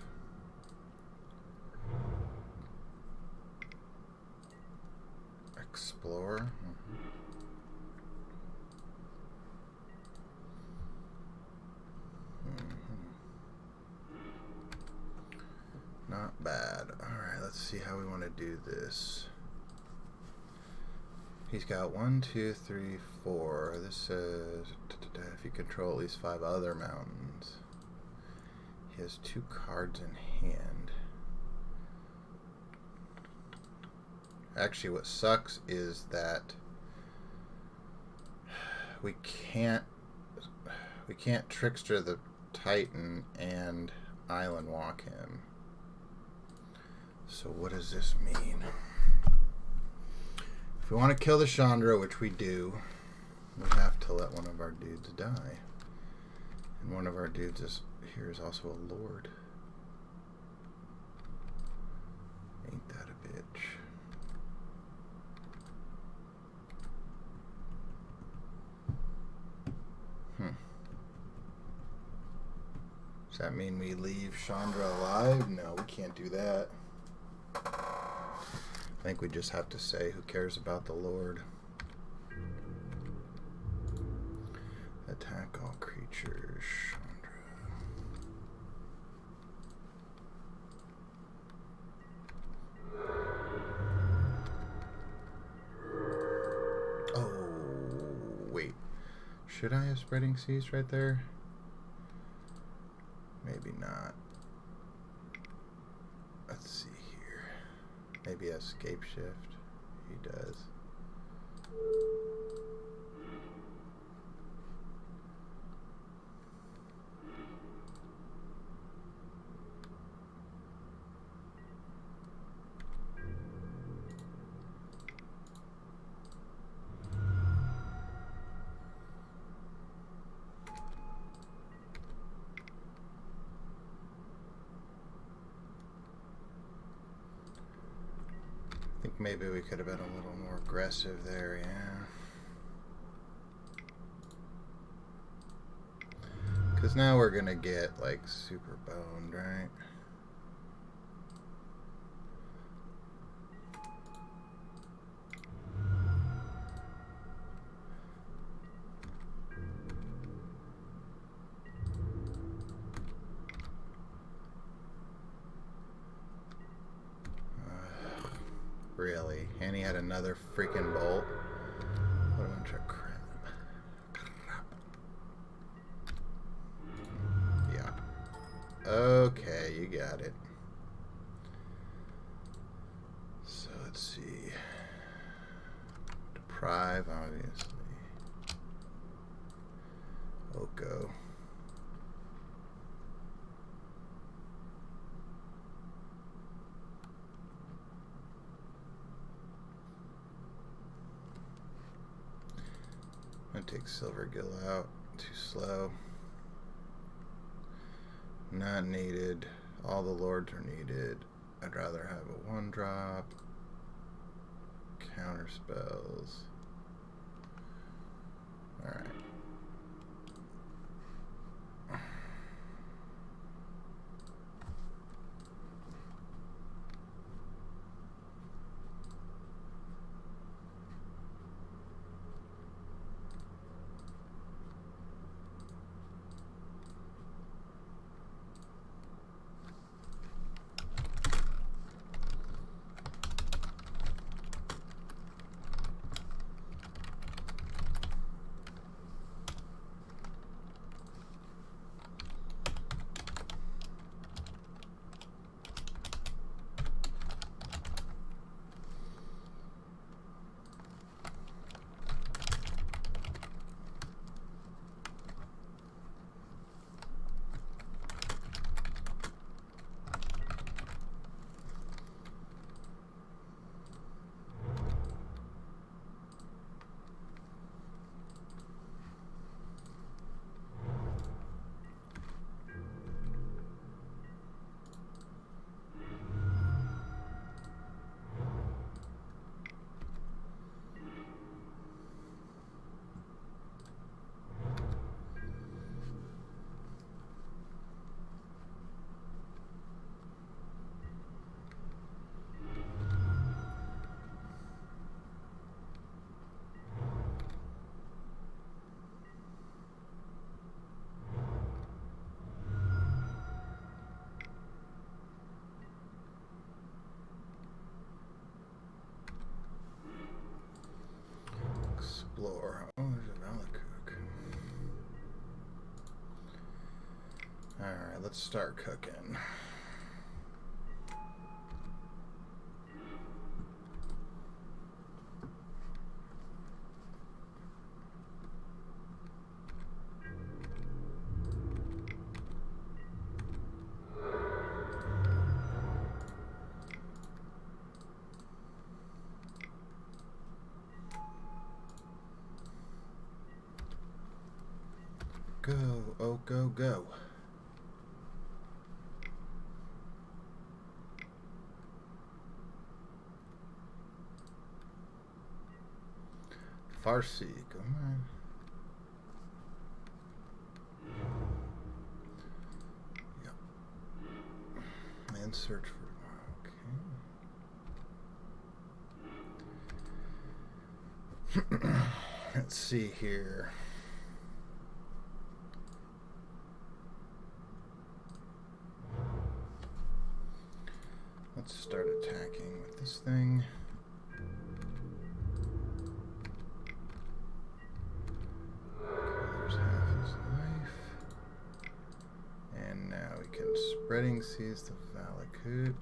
explore. Not bad. All right, let's see how we want to do this. He's got 1, 2, 3, 4. This says if you control at least 5 other mountains. He has 2 cards in hand. Actually, what sucks is that we can't Trickster the Titan and Island Walk him. So what does this mean? If we want to kill the Chandra, which we do, we have to let one of our dudes die. And one of our dudes here is also a lord. Ain't that a bitch? Does that mean we leave Chandra alive? No, we can't do that. I think we just have to say who cares about the Lord. Attack all creatures, Chandra. Should I have Spreading Seas right there? Maybe not. Let's see here. Maybe Escape Shift. He does. I think maybe we could have been a little more aggressive there, yeah. Because now we're going to get, like, super boned, right? Really? And he had another freaking bolt? What a bunch of crap. Yeah. Okay, you got it. So let's see. Deprive, obviously. Oko. I'm gonna take Silvergill out. Too slow. Not needed. All the lords are needed. I'd rather have a 1-drop. Counter spells. Alright. Explore. Oh, there's a Valacook. Alright, let's start cooking. Go, oh, go, go. Farsi, come on. Yep. And search for, okay. Let's see here. Let's start attacking with this thing. Okay, Spreading sees the Valakut.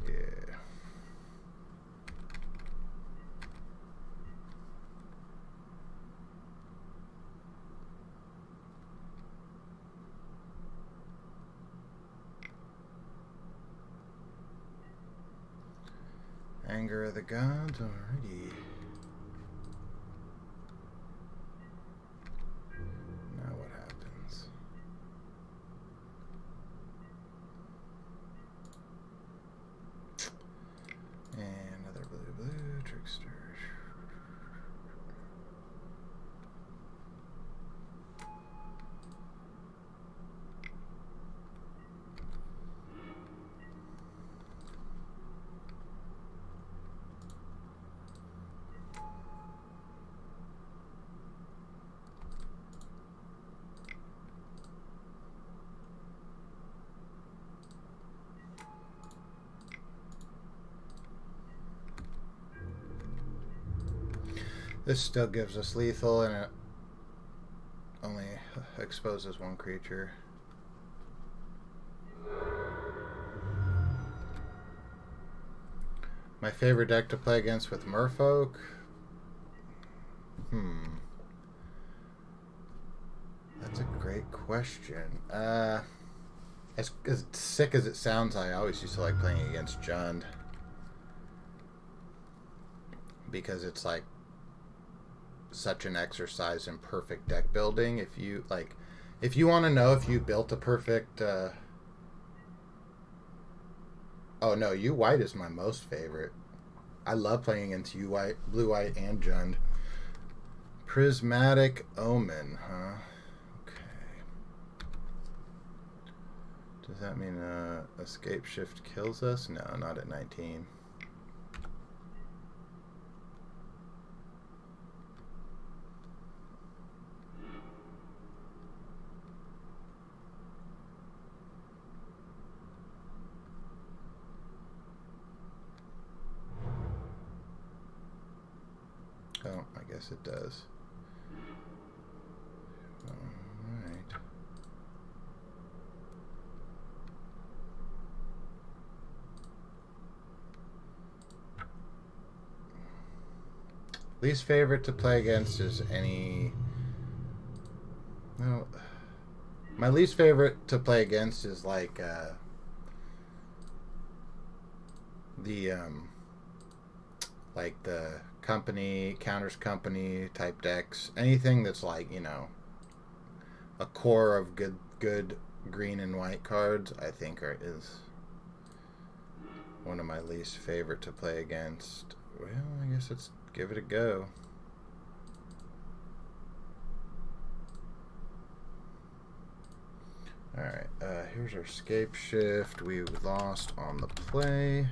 Yeah. Anger of the Gods, alrighty. Now what happens? And another blue, trickster. This still gives us lethal, and it only exposes one creature. My favorite deck to play against with Merfolk? That's a great question. As sick as it sounds, I always used to like playing against Jund. Because it's like such an exercise in perfect deck building. If you want to know if you built a perfect oh no, you white is my most favorite. I love playing against you white, blue white, and Jund. Prismatic Omen, huh? Okay. Does that mean escape shift kills us? No, not at 19. Oh, I guess it does. Alright. Least favorite to play against is any... No. My least favorite to play against is like the company, counters company type decks. Anything that's like, you know, a core of good green and white cards, I think is one of my least favorite to play against. Well, I guess let's give it a go. Alright, here's our escape shift. We lost on the play.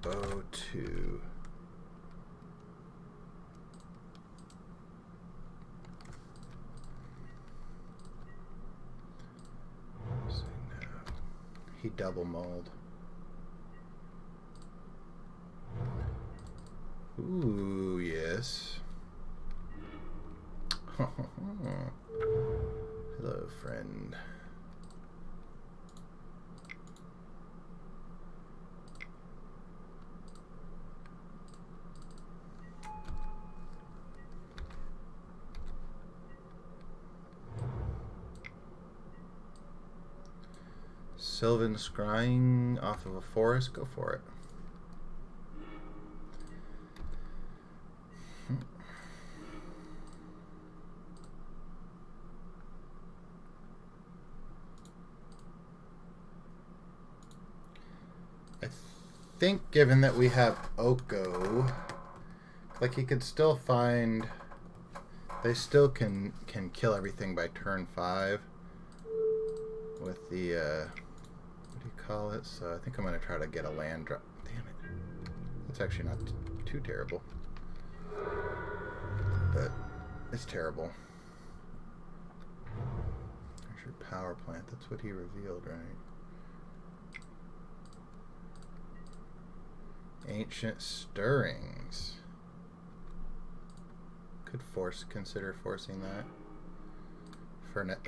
O2. Say no. He double mulled. Ooh, yes. Hello, friend. Sylvan Scrying off of a forest. Go for it. I think given that we have Oko, like he could still find... They still can kill everything by turn 5 with the... what do you call it? So I think I'm going to try to get a land drop. Damn it. That's actually not too terrible. But it's terrible. There's your power plant. That's what he revealed, right? Ancient Stirrings. Could consider forcing that. For net,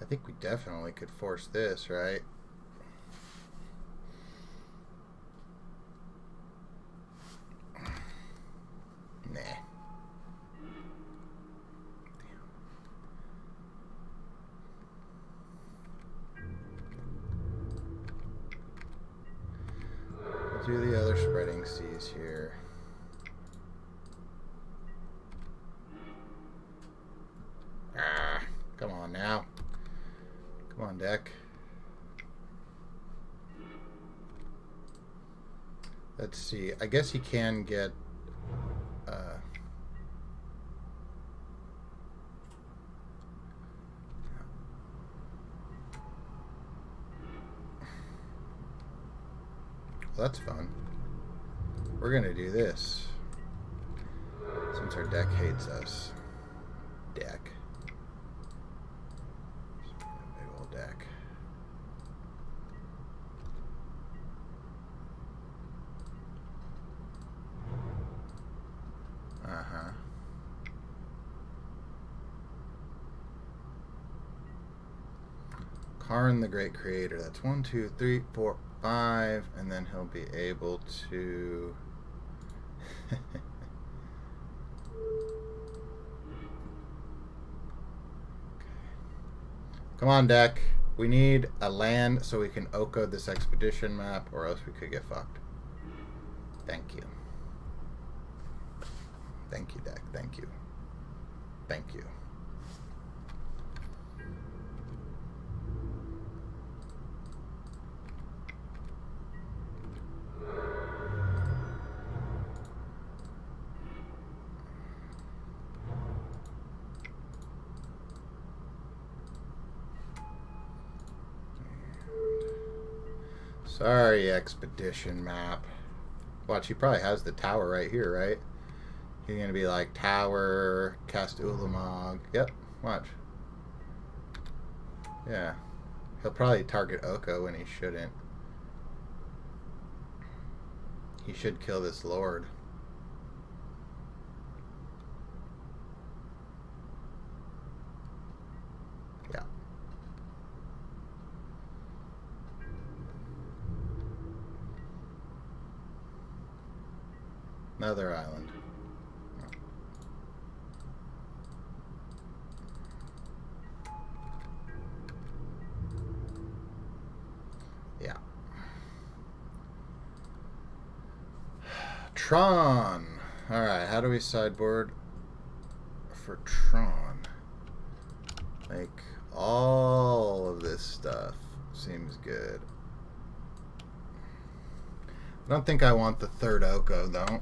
I think we definitely could force this, right? Nah. We'll do the other spreading seas here. Ah, come on now. Come on, deck. Let's see. I guess he can get... well, that's fun. We're going to do this. Since our deck hates us. Deck. Big old deck. Uh-huh. Karn the Great Creator. That's 1, 2, 3, 4, 5. And then he'll be able to... Come on, deck. We need a land so we can Oko this expedition map, or else we could get fucked. Thank you. Thank you, deck. Thank you. Thank you. Sorry, expedition map. Watch, he probably has the tower right here, right? He's going to be like, tower, cast Ulamog. Yep, watch. Yeah. He'll probably target Oko when he shouldn't. He should kill this lord. Yeah. Another island. Yeah. Tron. Alright, how do we sideboard for Tron? Like, all of this stuff seems good. I don't think I want the third Oko, though.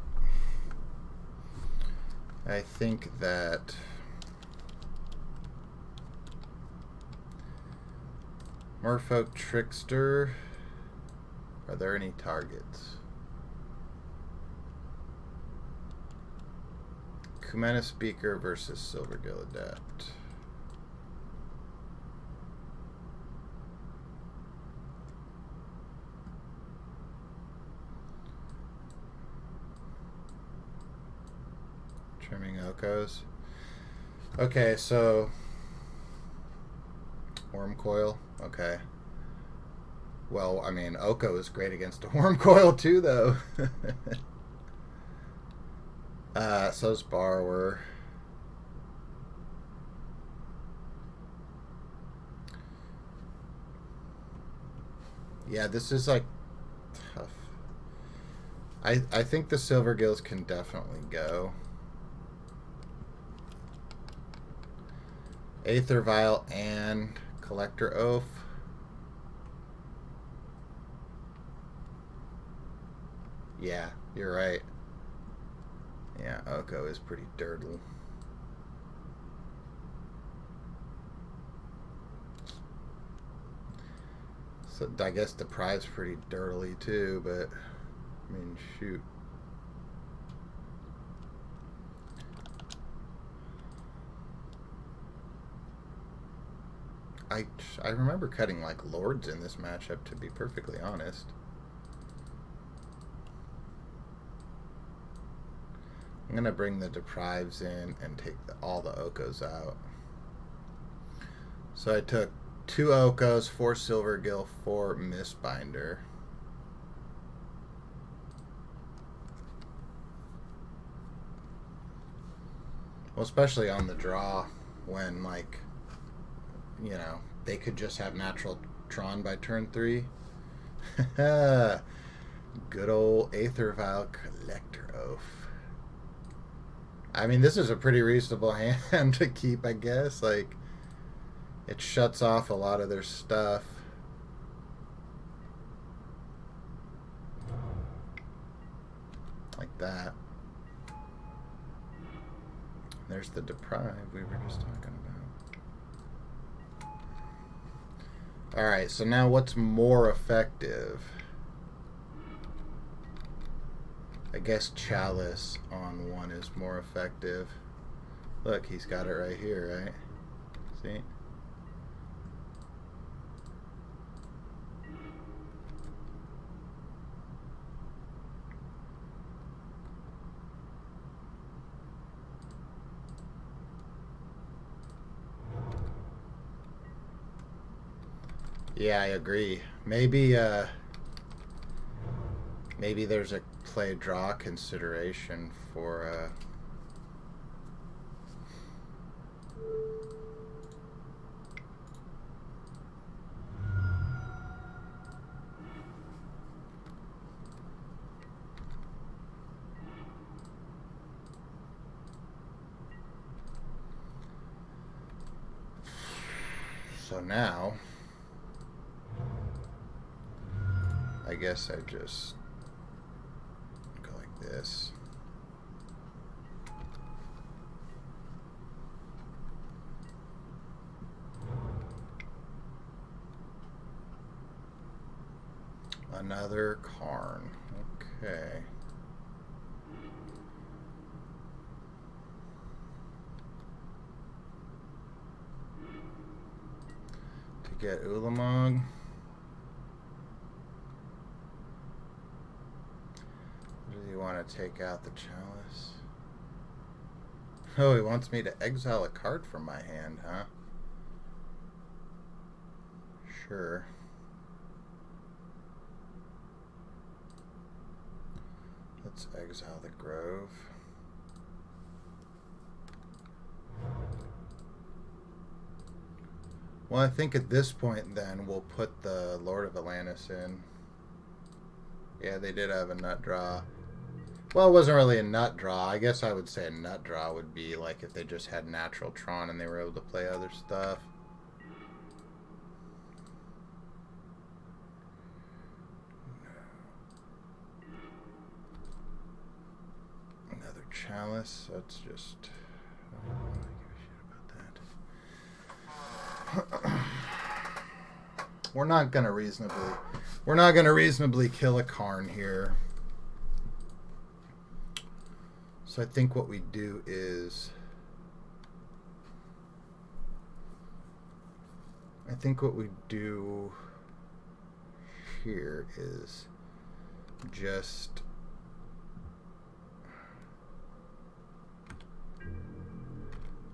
I think that Merfolk Trickster. Are there any targets? Kumena Speaker versus Silvergill Adept. Trimming Okos. Okay, so Worm Coil. Okay. Well, I mean, Oko is great against a Worm Coil too, though. So's Borrower. Yeah, this is like tough. I think the Silvergills can definitely go. Aether Vial and Collector Oath. Yeah, you're right. Yeah, Oko is pretty dirtle. So I guess Deprive's pretty dirtly too, but I mean, shoot. I remember cutting like Lords in this matchup, to be perfectly honest. I'm gonna bring the deprives in and take all the Okos out. So I took 2 Okos, 4 Silvergill, 4 Mistbinder. Well, especially on the draw when, like, you know, they could just have natural Tron by turn 3. Good old Aether Vial Collector Oath. I mean, this is a pretty reasonable hand to keep, I guess. Like, it shuts off a lot of their stuff. Like that. There's the deprive we were just talking about. Alright, so now what's more effective? I guess Chalice on 1 is more effective. Look, he's got it right here, right? See? Yeah, I agree. Maybe maybe there's a play draw consideration for so now I guess I just go like this. Another Karn. Okay. To get Ulamog. Does he want to take out the Chalice? Oh, he wants me to exile a card from my hand, huh? Sure. Let's exile the Grove. Well, I think at this point then we'll put the Lord of Atlantis in. Yeah, they did have a nut draw. Well, it wasn't really a nut draw. I guess I would say a nut draw would be like if they just had natural Tron and they were able to play other stuff. Another Chalice. That's just... I don't really give a shit about that. We're not gonna reasonably kill a Karn here. So I think what we do is, here is just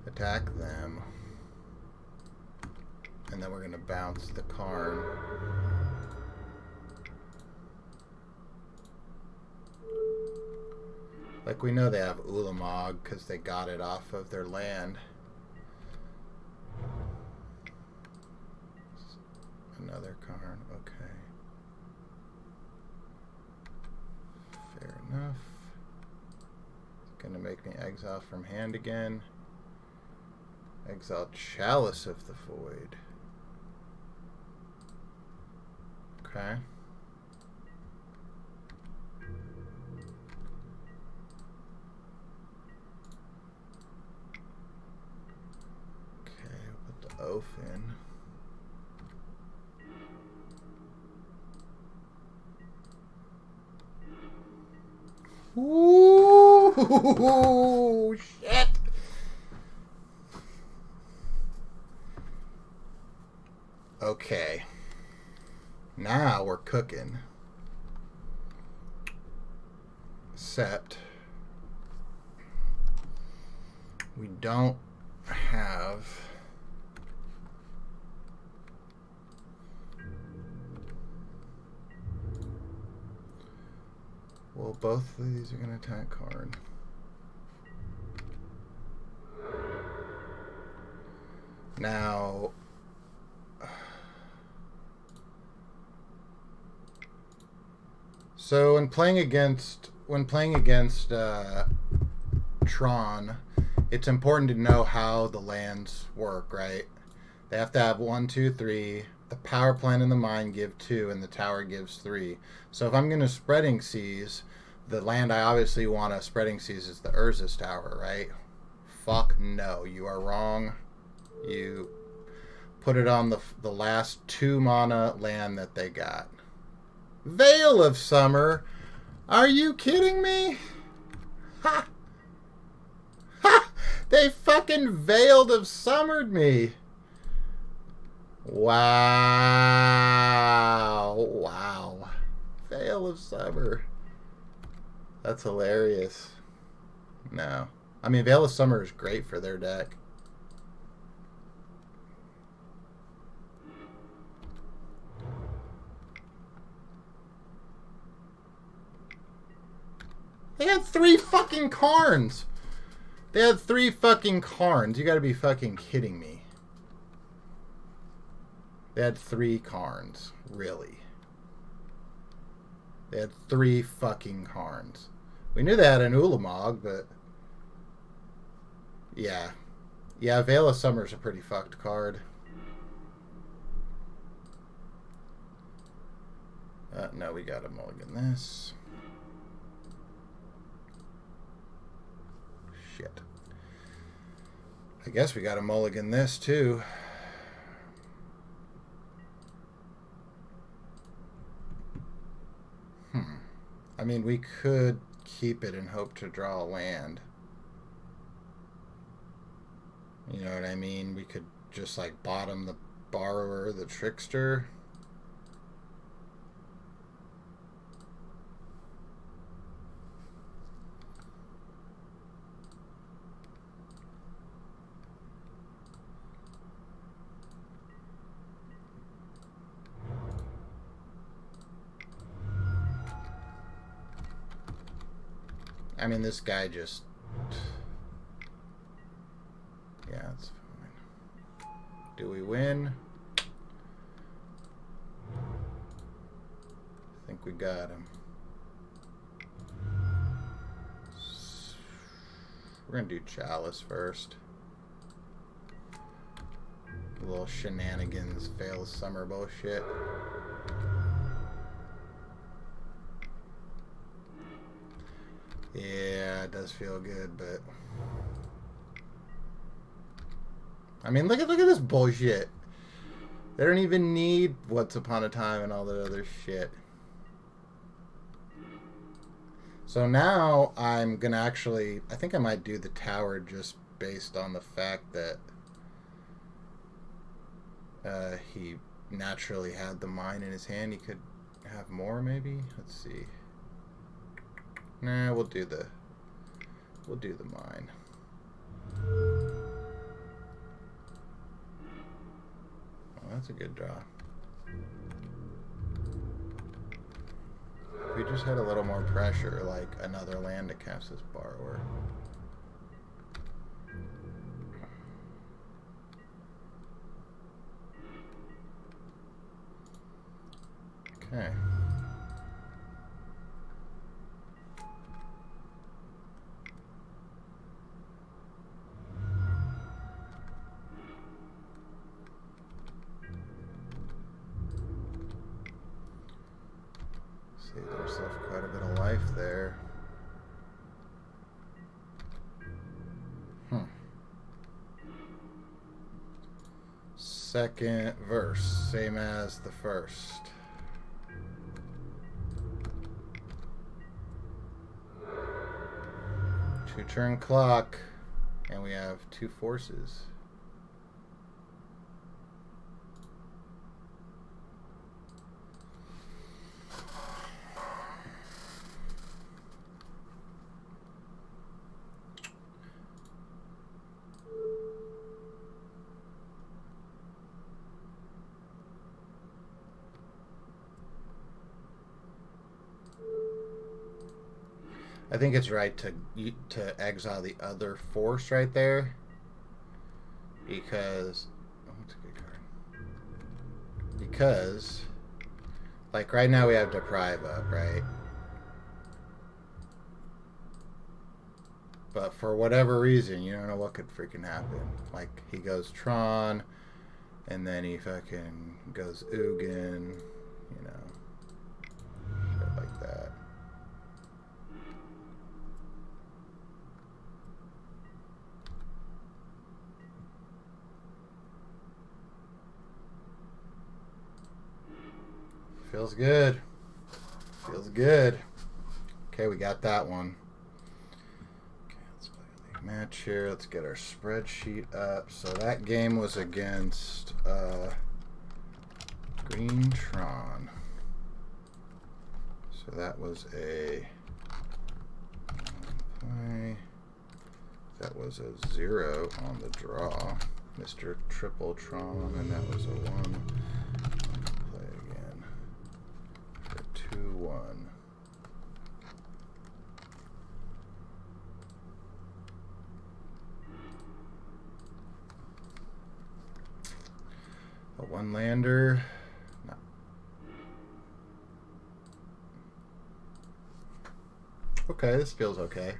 attack them, and then we're going to bounce the Karn. Like, we know they have Ulamog because they got it off of their land. Another Karn, okay. Fair enough. It's gonna make me exile from hand again. Exile Chalice of the Void. Okay. Oath in. Ooh, shit. Okay. Now we're cooking. Except We don't have... Well, both of these are going to attack card. Now... So when playing against Tron, it's important to know how the lands work, right? They have to have 1, 2, 3. The power plant and the mine give 2, and the tower gives 3. So if I'm going to Spreading Seas, the land I obviously want to Spreading Seas is the Urza's Tower, right? Fuck no, you are wrong. You put it on the last 2 mana land that they got. Veil of Summer? Are you kidding me? Ha! Ha! They fucking Veiled of Summered me. Wow. Wow. Veil of Summer. That's hilarious. No. I mean, Veil of Summer is great for their deck. They had 3 fucking Karns. They had 3 fucking Karns. You gotta be fucking kidding me. They had 3 Karns. Really. They had 3 fucking Karns. We knew they had an Ulamog, but... Yeah. Yeah, Veil of Summer's a pretty fucked card. No, we gotta mulligan this. Shit. I guess we gotta mulligan this, too. I mean, we could keep it and hope to draw a land. You know what I mean? We could just, like, bottom the Borrower, the Trickster. I mean, this guy just... Yeah, it's fine. Do we win? I think we got him. We're gonna do Chalice first. A little shenanigans, Veil of Summer bullshit. Yeah, it does feel good, but... I mean, look at this bullshit. They don't even need Once Upon a Time and all that other shit. So now I'm gonna actually... I think I might do the tower just based on the fact that he naturally had the mine in his hand. He could have more, maybe? Let's see. Nah, we'll do the mine. Oh, that's a good draw. If we just had a little more pressure, like another land to cast this Borrower. Okay. Saved ourselves quite a bit of life there. Second verse, same as the first. Two-turn clock, and we have 2 forces. I think it's right to exile the other force right there. Because... Oh, that's a good card. Because... Like, right now we have Deprive up, right? But for whatever reason, you don't know what could freaking happen. Like, he goes Tron, and then he fucking goes Ugin, you know, shit like that. Feels good. Feels good. Okay, we got that one. Match here. Let's get our spreadsheet up. So that game was against Green Tron. So that was a play. That was a 0 on the draw. Mr. Triple Tron, and that was a 1. Play again for 2-1. A 1-lander. No. Okay, this feels okay.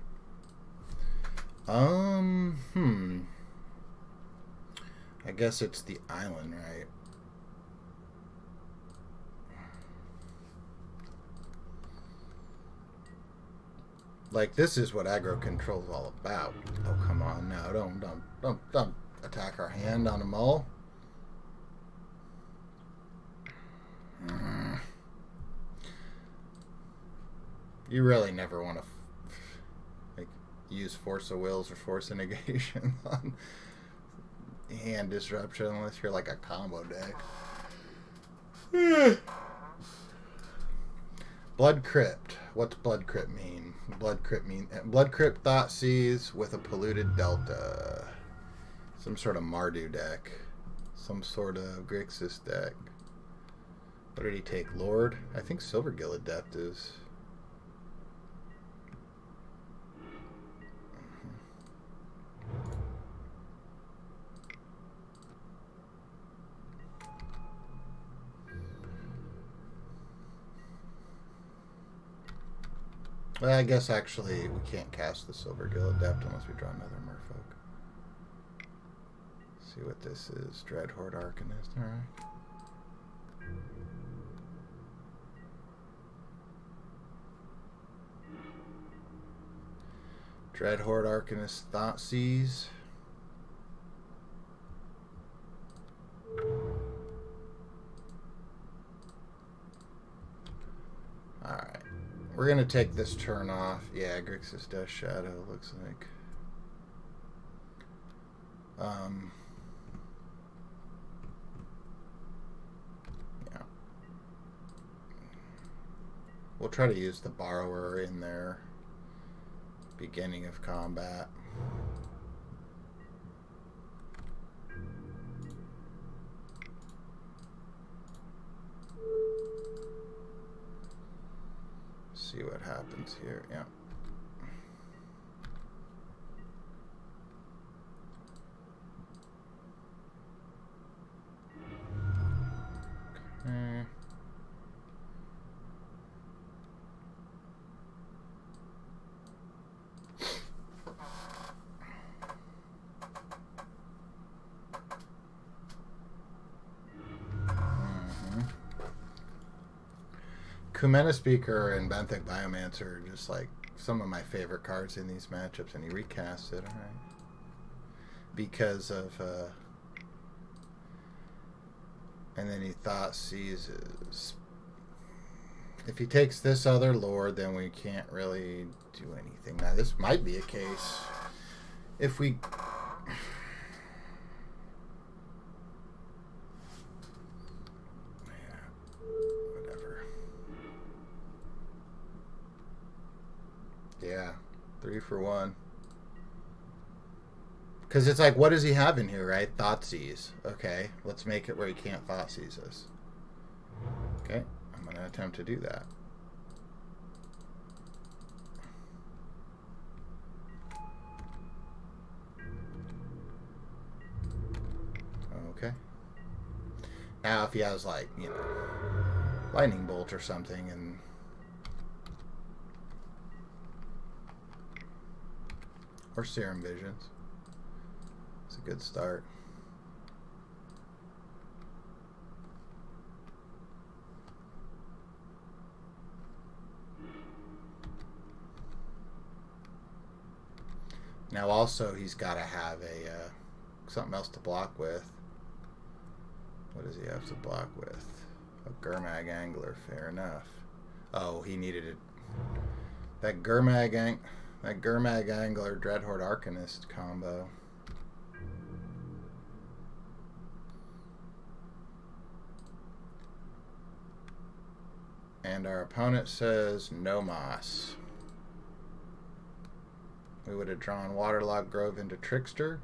I guess it's the island, right? Like, this is what aggro control is all about. Oh, come on now. Don't attack our hand on a mull. You really never want to like use Force of Wills or Force of Negation on hand disruption unless you're like a combo deck. Blood Crypt. What's Blood Crypt mean? Blood Crypt Thoughtseize with a polluted Delta. Some sort of Mardu deck. Some sort of Grixis deck. What did he take? Lord? I think Silvergill Adept is. Well, I guess actually we can't cast the Silvergill Adept unless we draw another Merfolk. See what this is. Dreadhorde Arcanist. Alright. Dreadhorde Arcanist Thoughtseize. Alright. We're going to take this turn off. Yeah, Grixis Death Shadow looks like. Yeah. We'll try to use the Borrower in there. Beginning of combat. See what happens here. Yeah. Okay. Kumena Speaker and Benthic Biomancer are just like some of my favorite cards in these matchups, and he recast it, alright. Because of, and then he Thoughtseizes. If he takes this other Lord, then we can't really do anything. Now, this might be a case. If we... Yeah, 3 for 1. Because it's like, what does he have in here, right? Thoughtseize. Okay, let's make it where he can't Thoughtseize us. Okay, I'm going to attempt to do that. Okay. Now if he has like, you know, lightning bolt or something and or serum visions, it's a good start. Now also he's got to have a something else to block with. What does he have to block with? A Gurmag Angler, fair enough. Oh, he needed it. That Gurmag Angler Dreadhorde Arcanist combo. And our opponent says no moss. We would have drawn Waterlogged Grove into Trickster.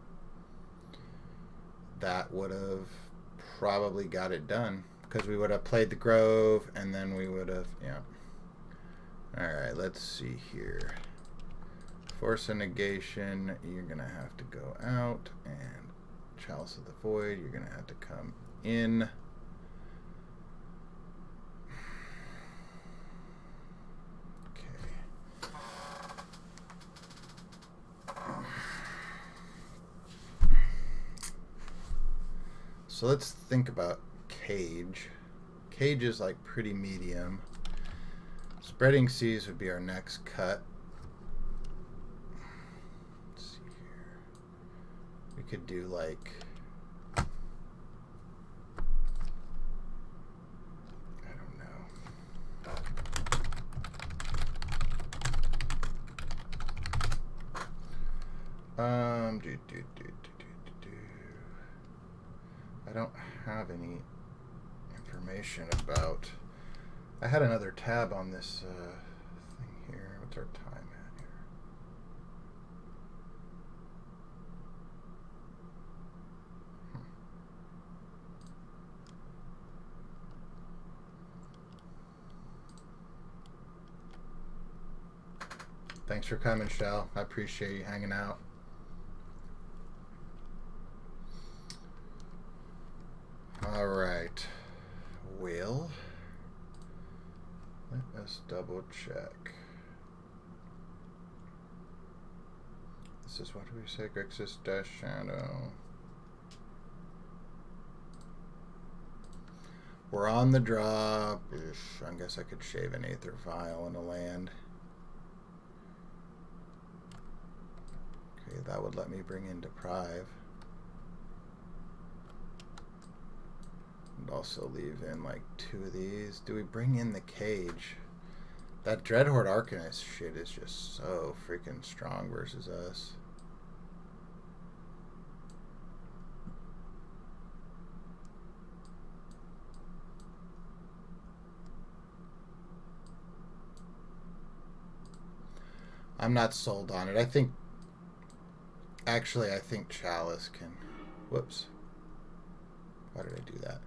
That would have probably got it done because we would have played the Grove and then we would have, yeah. Alright, let's see here. Force a negation, you're going to have to go out, and Chalice of the Void, you're going to have to come in. So let's think about Cage. Cage is like pretty medium. Spreading Seas would be our next cut. Let's see here. We could do like, I don't know. I don't have any information about. I had another tab on this thing here. What's our time at here? Thanks for coming, Shell. I appreciate you hanging out. All right. Well, let us double check. This is, what do we say? Grixis Dash Shadow. We're on the draw. I guess I could shave an Aether Vial in a land. Okay, that would let me bring in Deprive. And also leave in like 2 of these. Do we bring in the Cage? That Dreadhorde Arcanist shit is just so freaking strong versus us. I'm not sold on it. I think Chalice can. Whoops. Why did I do that?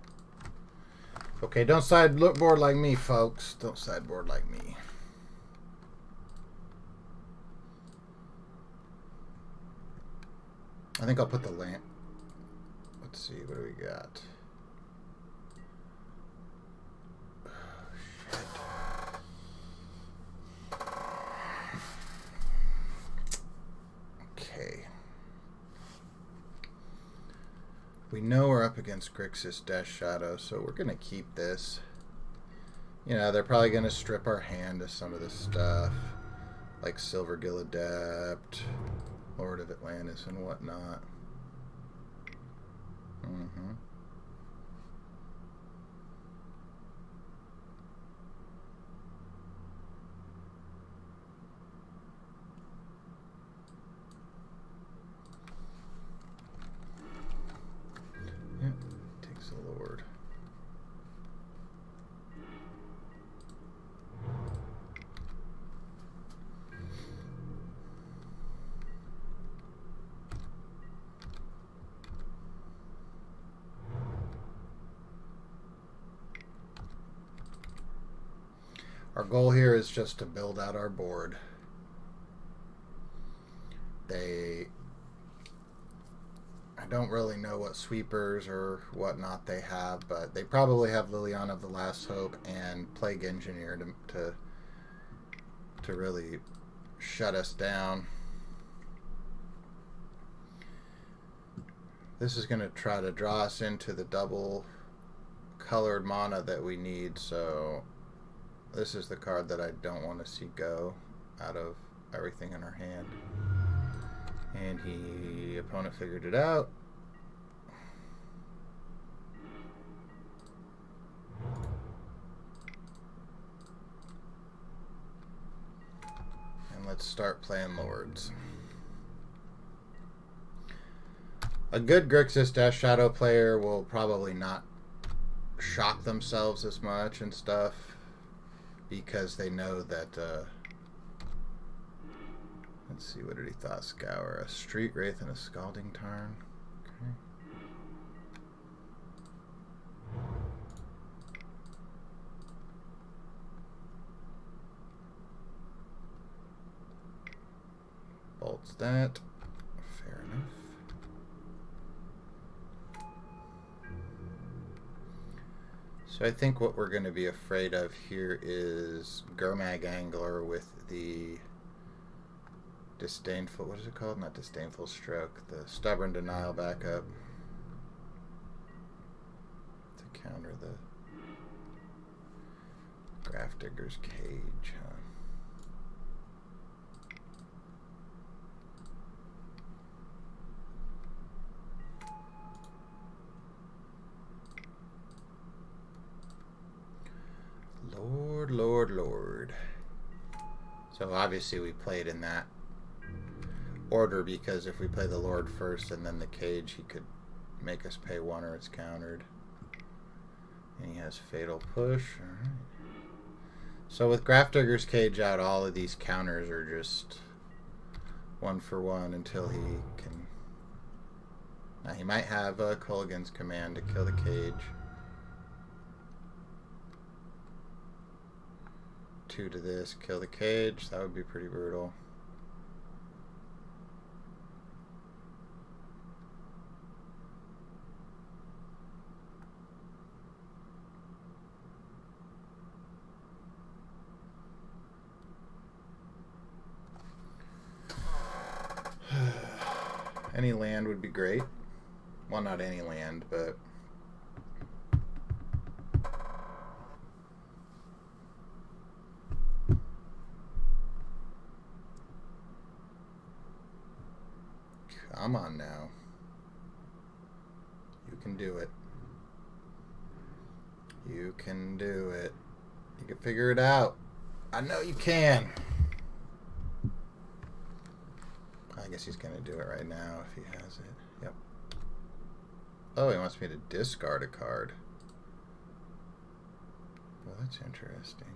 Okay, don't sideboard like me, folks. Don't sideboard like me. I think I'll put the lamp. Let's see, what do we got? Oh, shit. Okay. We know we're up against Grixis Dash Shadow, so we're going to keep this. You know, they're probably going to strip our hand of some of this stuff, like Silvergill Adept, Lord of Atlantis, and whatnot. Yeah, takes a Lord. Our goal here is just to build out our board. I don't really know what sweepers or whatnot they have, but they probably have Liliana of the Last Hope and Plague Engineer to really shut us down. This is going to try to draw us into the double colored mana that we need, so this is the card that I don't want to see go out of everything in our hand. And opponent figured it out. And let's start playing Lords. A good Grixis Death Shadow player will probably not shock themselves as much and stuff because they know that let's see, what did he thought? Scour, a Street Wraith and a Scalding Tarn. Okay. Bolts that. Fair enough. So I think what we're going to be afraid of here is Gurmag Angler with the Disdainful, what is it called? Not Disdainful Stroke, the Stubborn Denial backup to counter the Grafdigger's Cage, huh? Lord. So obviously we played in that order because if we play the Lord first and then the Cage, he could make us pay 1 or it's countered. And he has Fatal Push. Alright. So with Grafdigger's Cage out, all of these counters are just 1 for 1 until he can... Now he might have Kulligan's Command to kill the Cage. 2 to this, kill the Cage. That would be pretty brutal. Any land would be great. Well, not any land, but... Come on now. You can do it. You can do it. You can figure it out. I know you can. I guess he's going to do it right now if he has it. Yep. Oh, he wants me to discard a card. Well, that's interesting.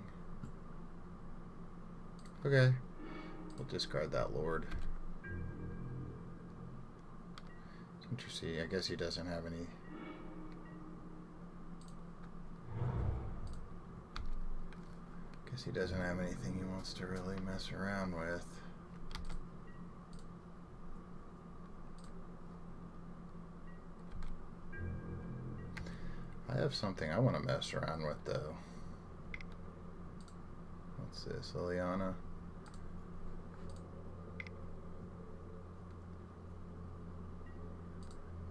Okay. We'll discard that Lord. Interesting. I guess he doesn't have any... Guess he doesn't have anything he wants to really mess around with. I have something I want to mess around with, though. What's this, Liliana?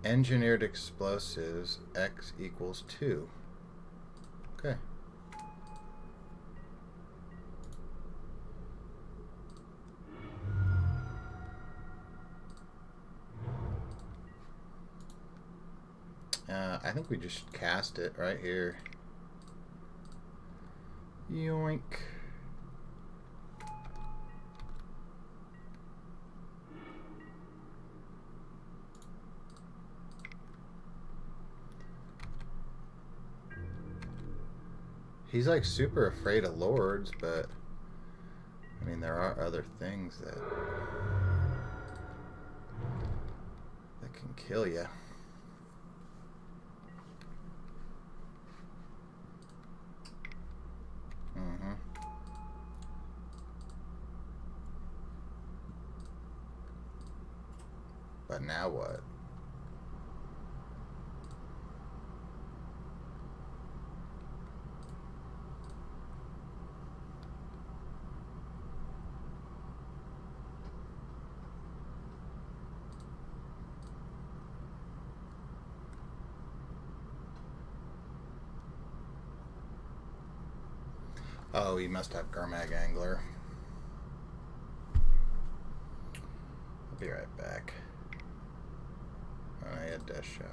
Engineered explosives, X equals 2. Okay. I think we just cast it right here. Yoink. He's like super afraid of Lords, but I mean there are other things that can kill you. But now what? Oh, he must have Garmag Angler. I'll be right back. I had Death Shadow.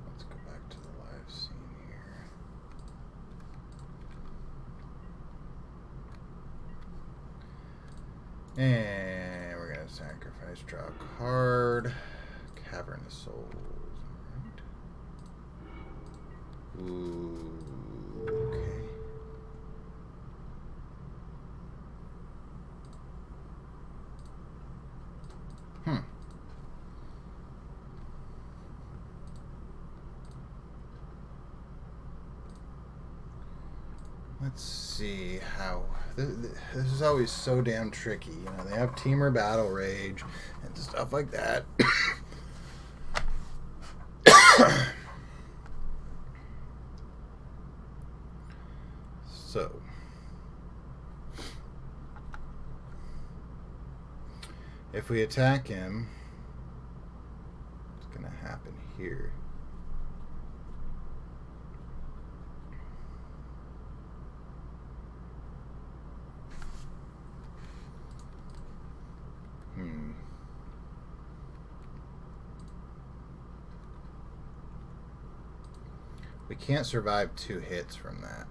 Let's go back to the live scene here. And we're going to sacrifice, draw a card. Cavern of Souls. Alright. Ooh, okay. Let's see how this is always so damn tricky. You know, they have Teamer Battle Rage and stuff like that. So if we attack him, what's gonna happen here? We can't survive 2 hits from that.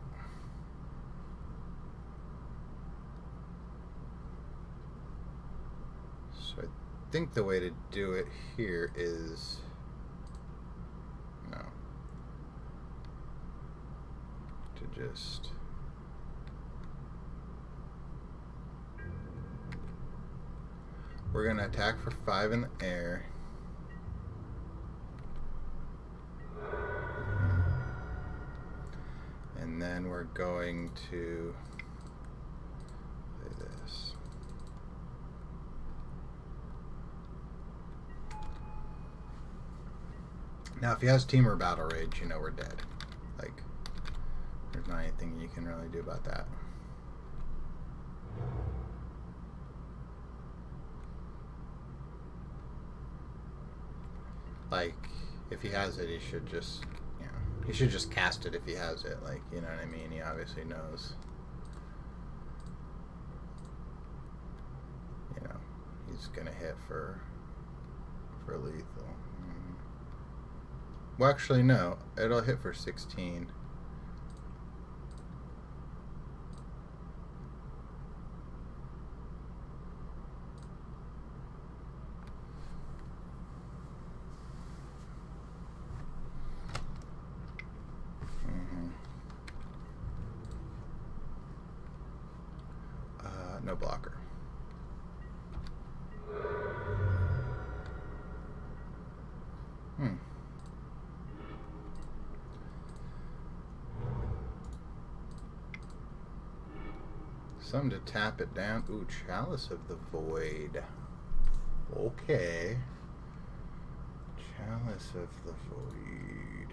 So I think the way to do it here is to just we're gonna attack for 5 in the air. And then we're going to play this. Now, if he has Teamer Battle Rage, you know we're dead. Like, there's not anything you can really do about that. Like, if he has it, he should just... He should just cast it if he has it, like, you know what I mean? He obviously knows. You know, he's gonna hit for lethal. Well, actually, no. It'll hit for 16. No blocker. Something to tap it down. Ooh, Chalice of the Void. Okay. Chalice of the Void.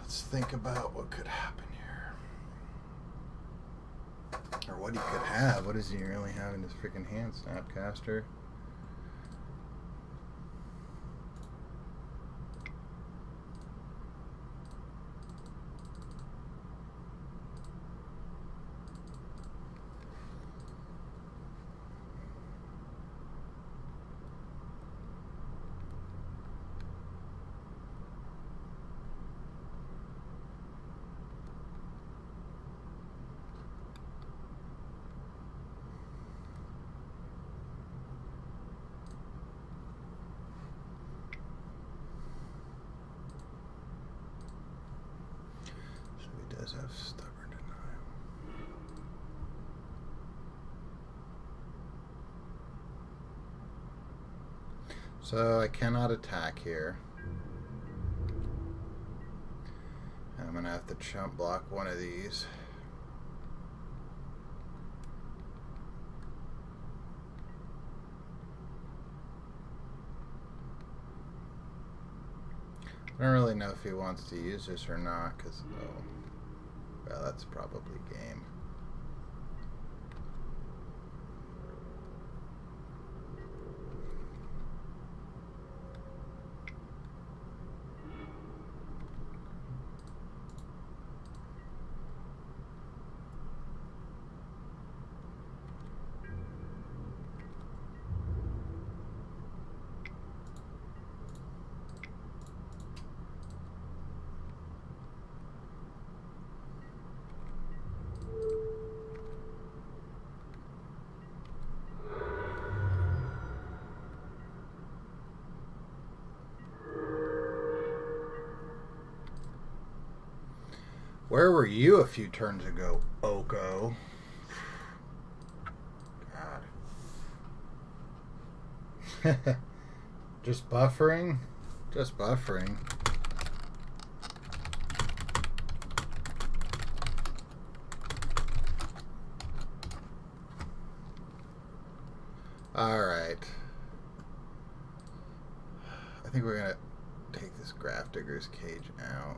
Let's think about what could happen here. Or what he could have. What does he really have in his freaking hand? Snapcaster. Does have Stubborn Denial. So I cannot attack here. I'm going to have to chump block one of these. I don't really know if he wants to use this or not, because, oh, well, that's probably game. Where were you a few turns ago, Oko? God. Just buffering? Just buffering. Alright. I think we're going to take this Graph Digger's Cage out.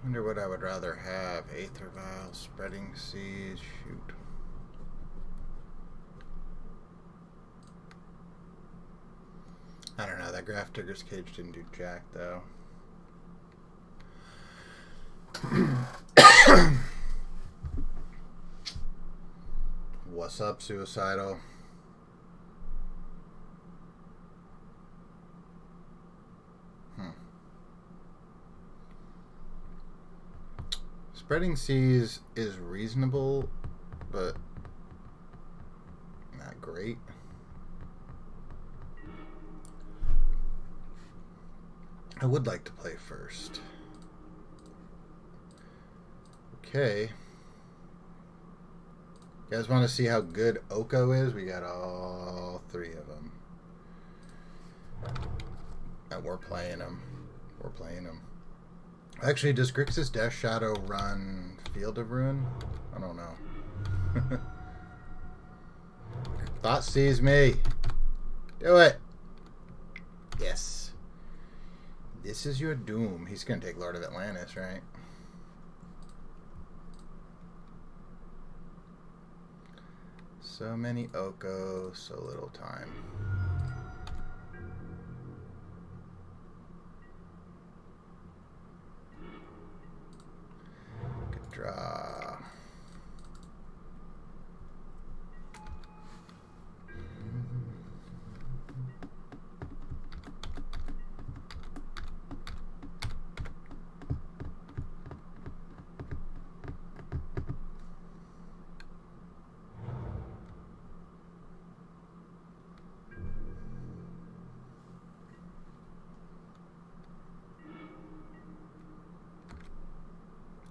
Wonder what I would rather have. Aether Vial, Spreading Seas, shoot. I don't know, that Graph Digger's Cage didn't do jack though. What's up, Suicidal? Spreading Seas is reasonable, but not great. I would like to play first. Okay. You guys want to see how good Oko is? We got all three of them. And we're playing them. We're playing them. Actually, does Grixis Death Shadow run Field of Ruin? I don't know. Thought sees me. Do it. Yes. This is your doom. He's going to take Lord of Atlantis, right? So many Oko, so little time. Draw.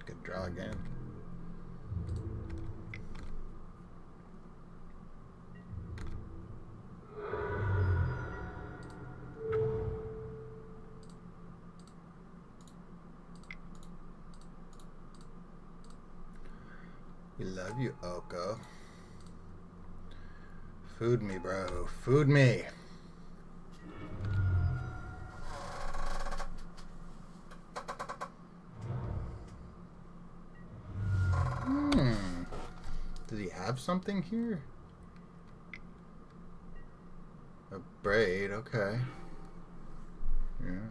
Good draw again. We love you, Oko. Food me, bro. Food me. Does he have something here? A braid, okay. Yeah.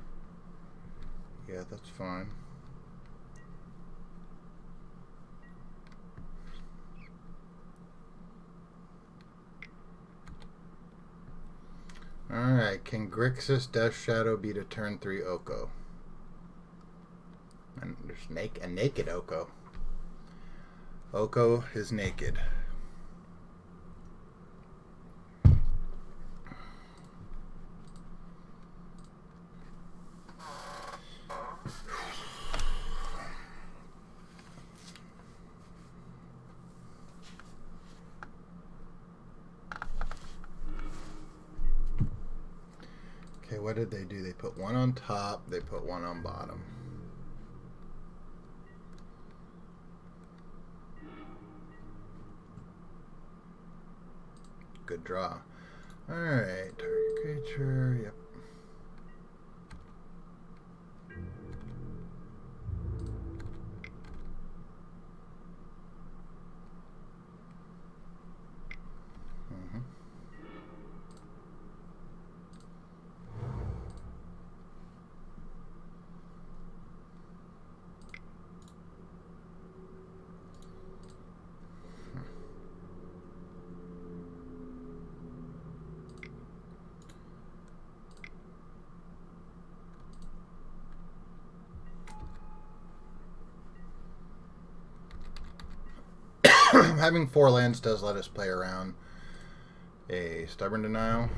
Yeah, that's fine. Alright, can Grixis Death Shadow beat a turn 3 Oko? And there's a naked Oko. Oko is naked. Okay, what did they do? They put one on top, they put one on bottom. Good draw. Alright, target creature, yep. Having 4 lands does let us play around a Stubborn Denial.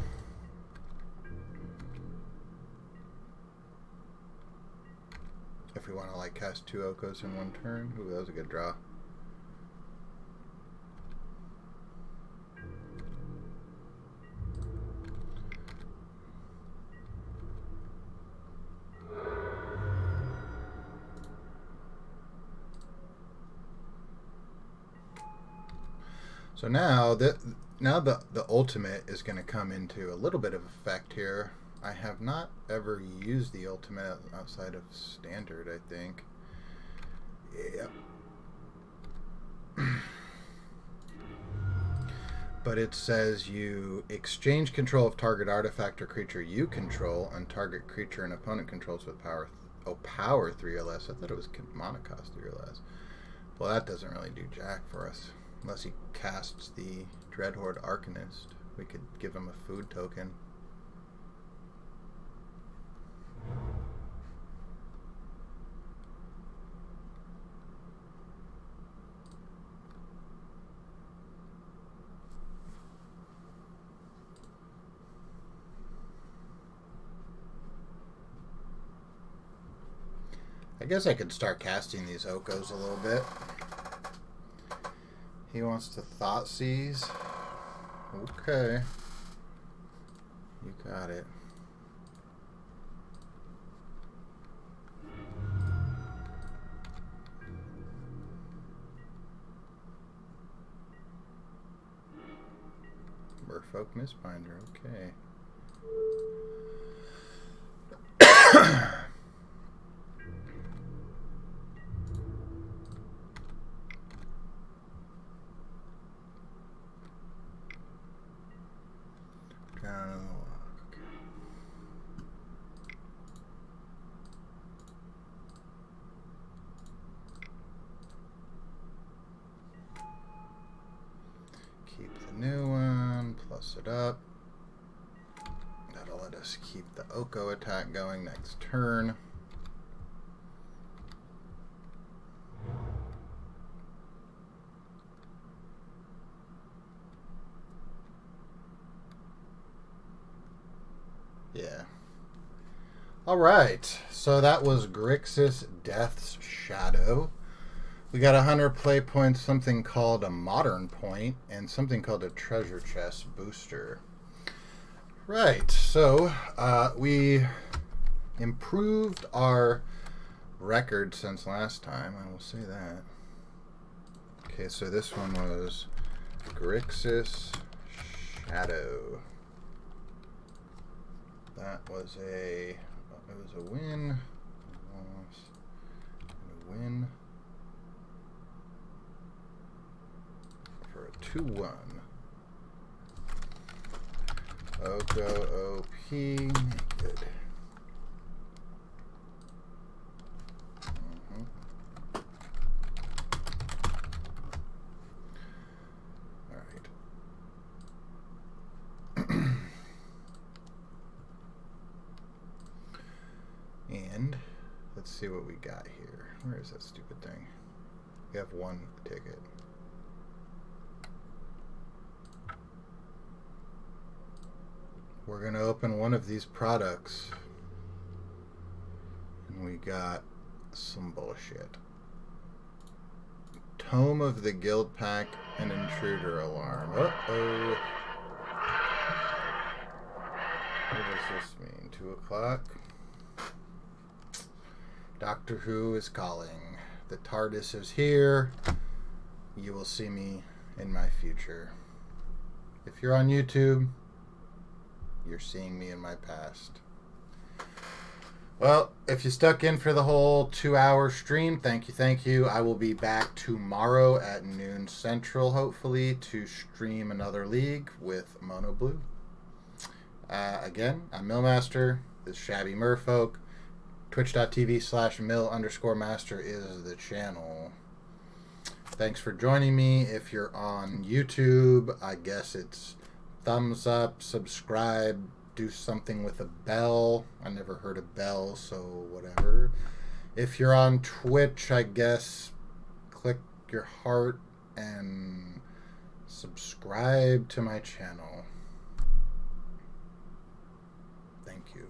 If we want to like cast 2 Okos in one turn. Ooh, that was a good draw. So now the ultimate is going to come into a little bit of effect here. I have not ever used the ultimate outside of standard, I think. Yep. But it says you exchange control of target artifact or creature you control and target creature and opponent controls with power. Power 3 or less. I thought it was mana cost 3 or less. Well, that doesn't really do jack for us. Unless he casts the Dreadhorde Arcanist. We could give him a food token. I guess I could start casting these Okos a little bit. He wants to Thoughtseize. Okay. You got it. Merfolk Mistbinder, okay. Keep the new one, plus it up. That'll let us keep the Oko attack going next turn. Yeah. Alright, so that was Grixis Death's Shadow. We got 100 play points, something called a Modern Point, and something called a Treasure Chest Booster. Right, so we improved our record since last time, I will say that. Okay, so this one was Grixis Shadow. That was a win, a loss, and a win for a 2-1. Oko OP, good. And let's see what we got here. Where is that stupid thing? We have 1 ticket. We're going to open one of these products. And we got some bullshit. Tome of the Guild Pack and Intruder Alarm. Uh-oh. What does this mean? 2 o'clock? Doctor Who is calling. The TARDIS is here. You will see me in my future. If you're on YouTube, you're seeing me in my past. Well, if you stuck in for the whole 2-hour stream, thank you, thank you. I will be back tomorrow at noon Central, hopefully, to stream another league with Mono Blue. Again, I'm Millmaster. This is Shabby Merfolk. Twitch.tv/mill_master is the channel. Thanks for joining me. If you're on YouTube, I guess it's thumbs up, subscribe, do something with a bell. I never heard a bell, so whatever. If you're on Twitch, I guess click your heart and subscribe to my channel. Thank you.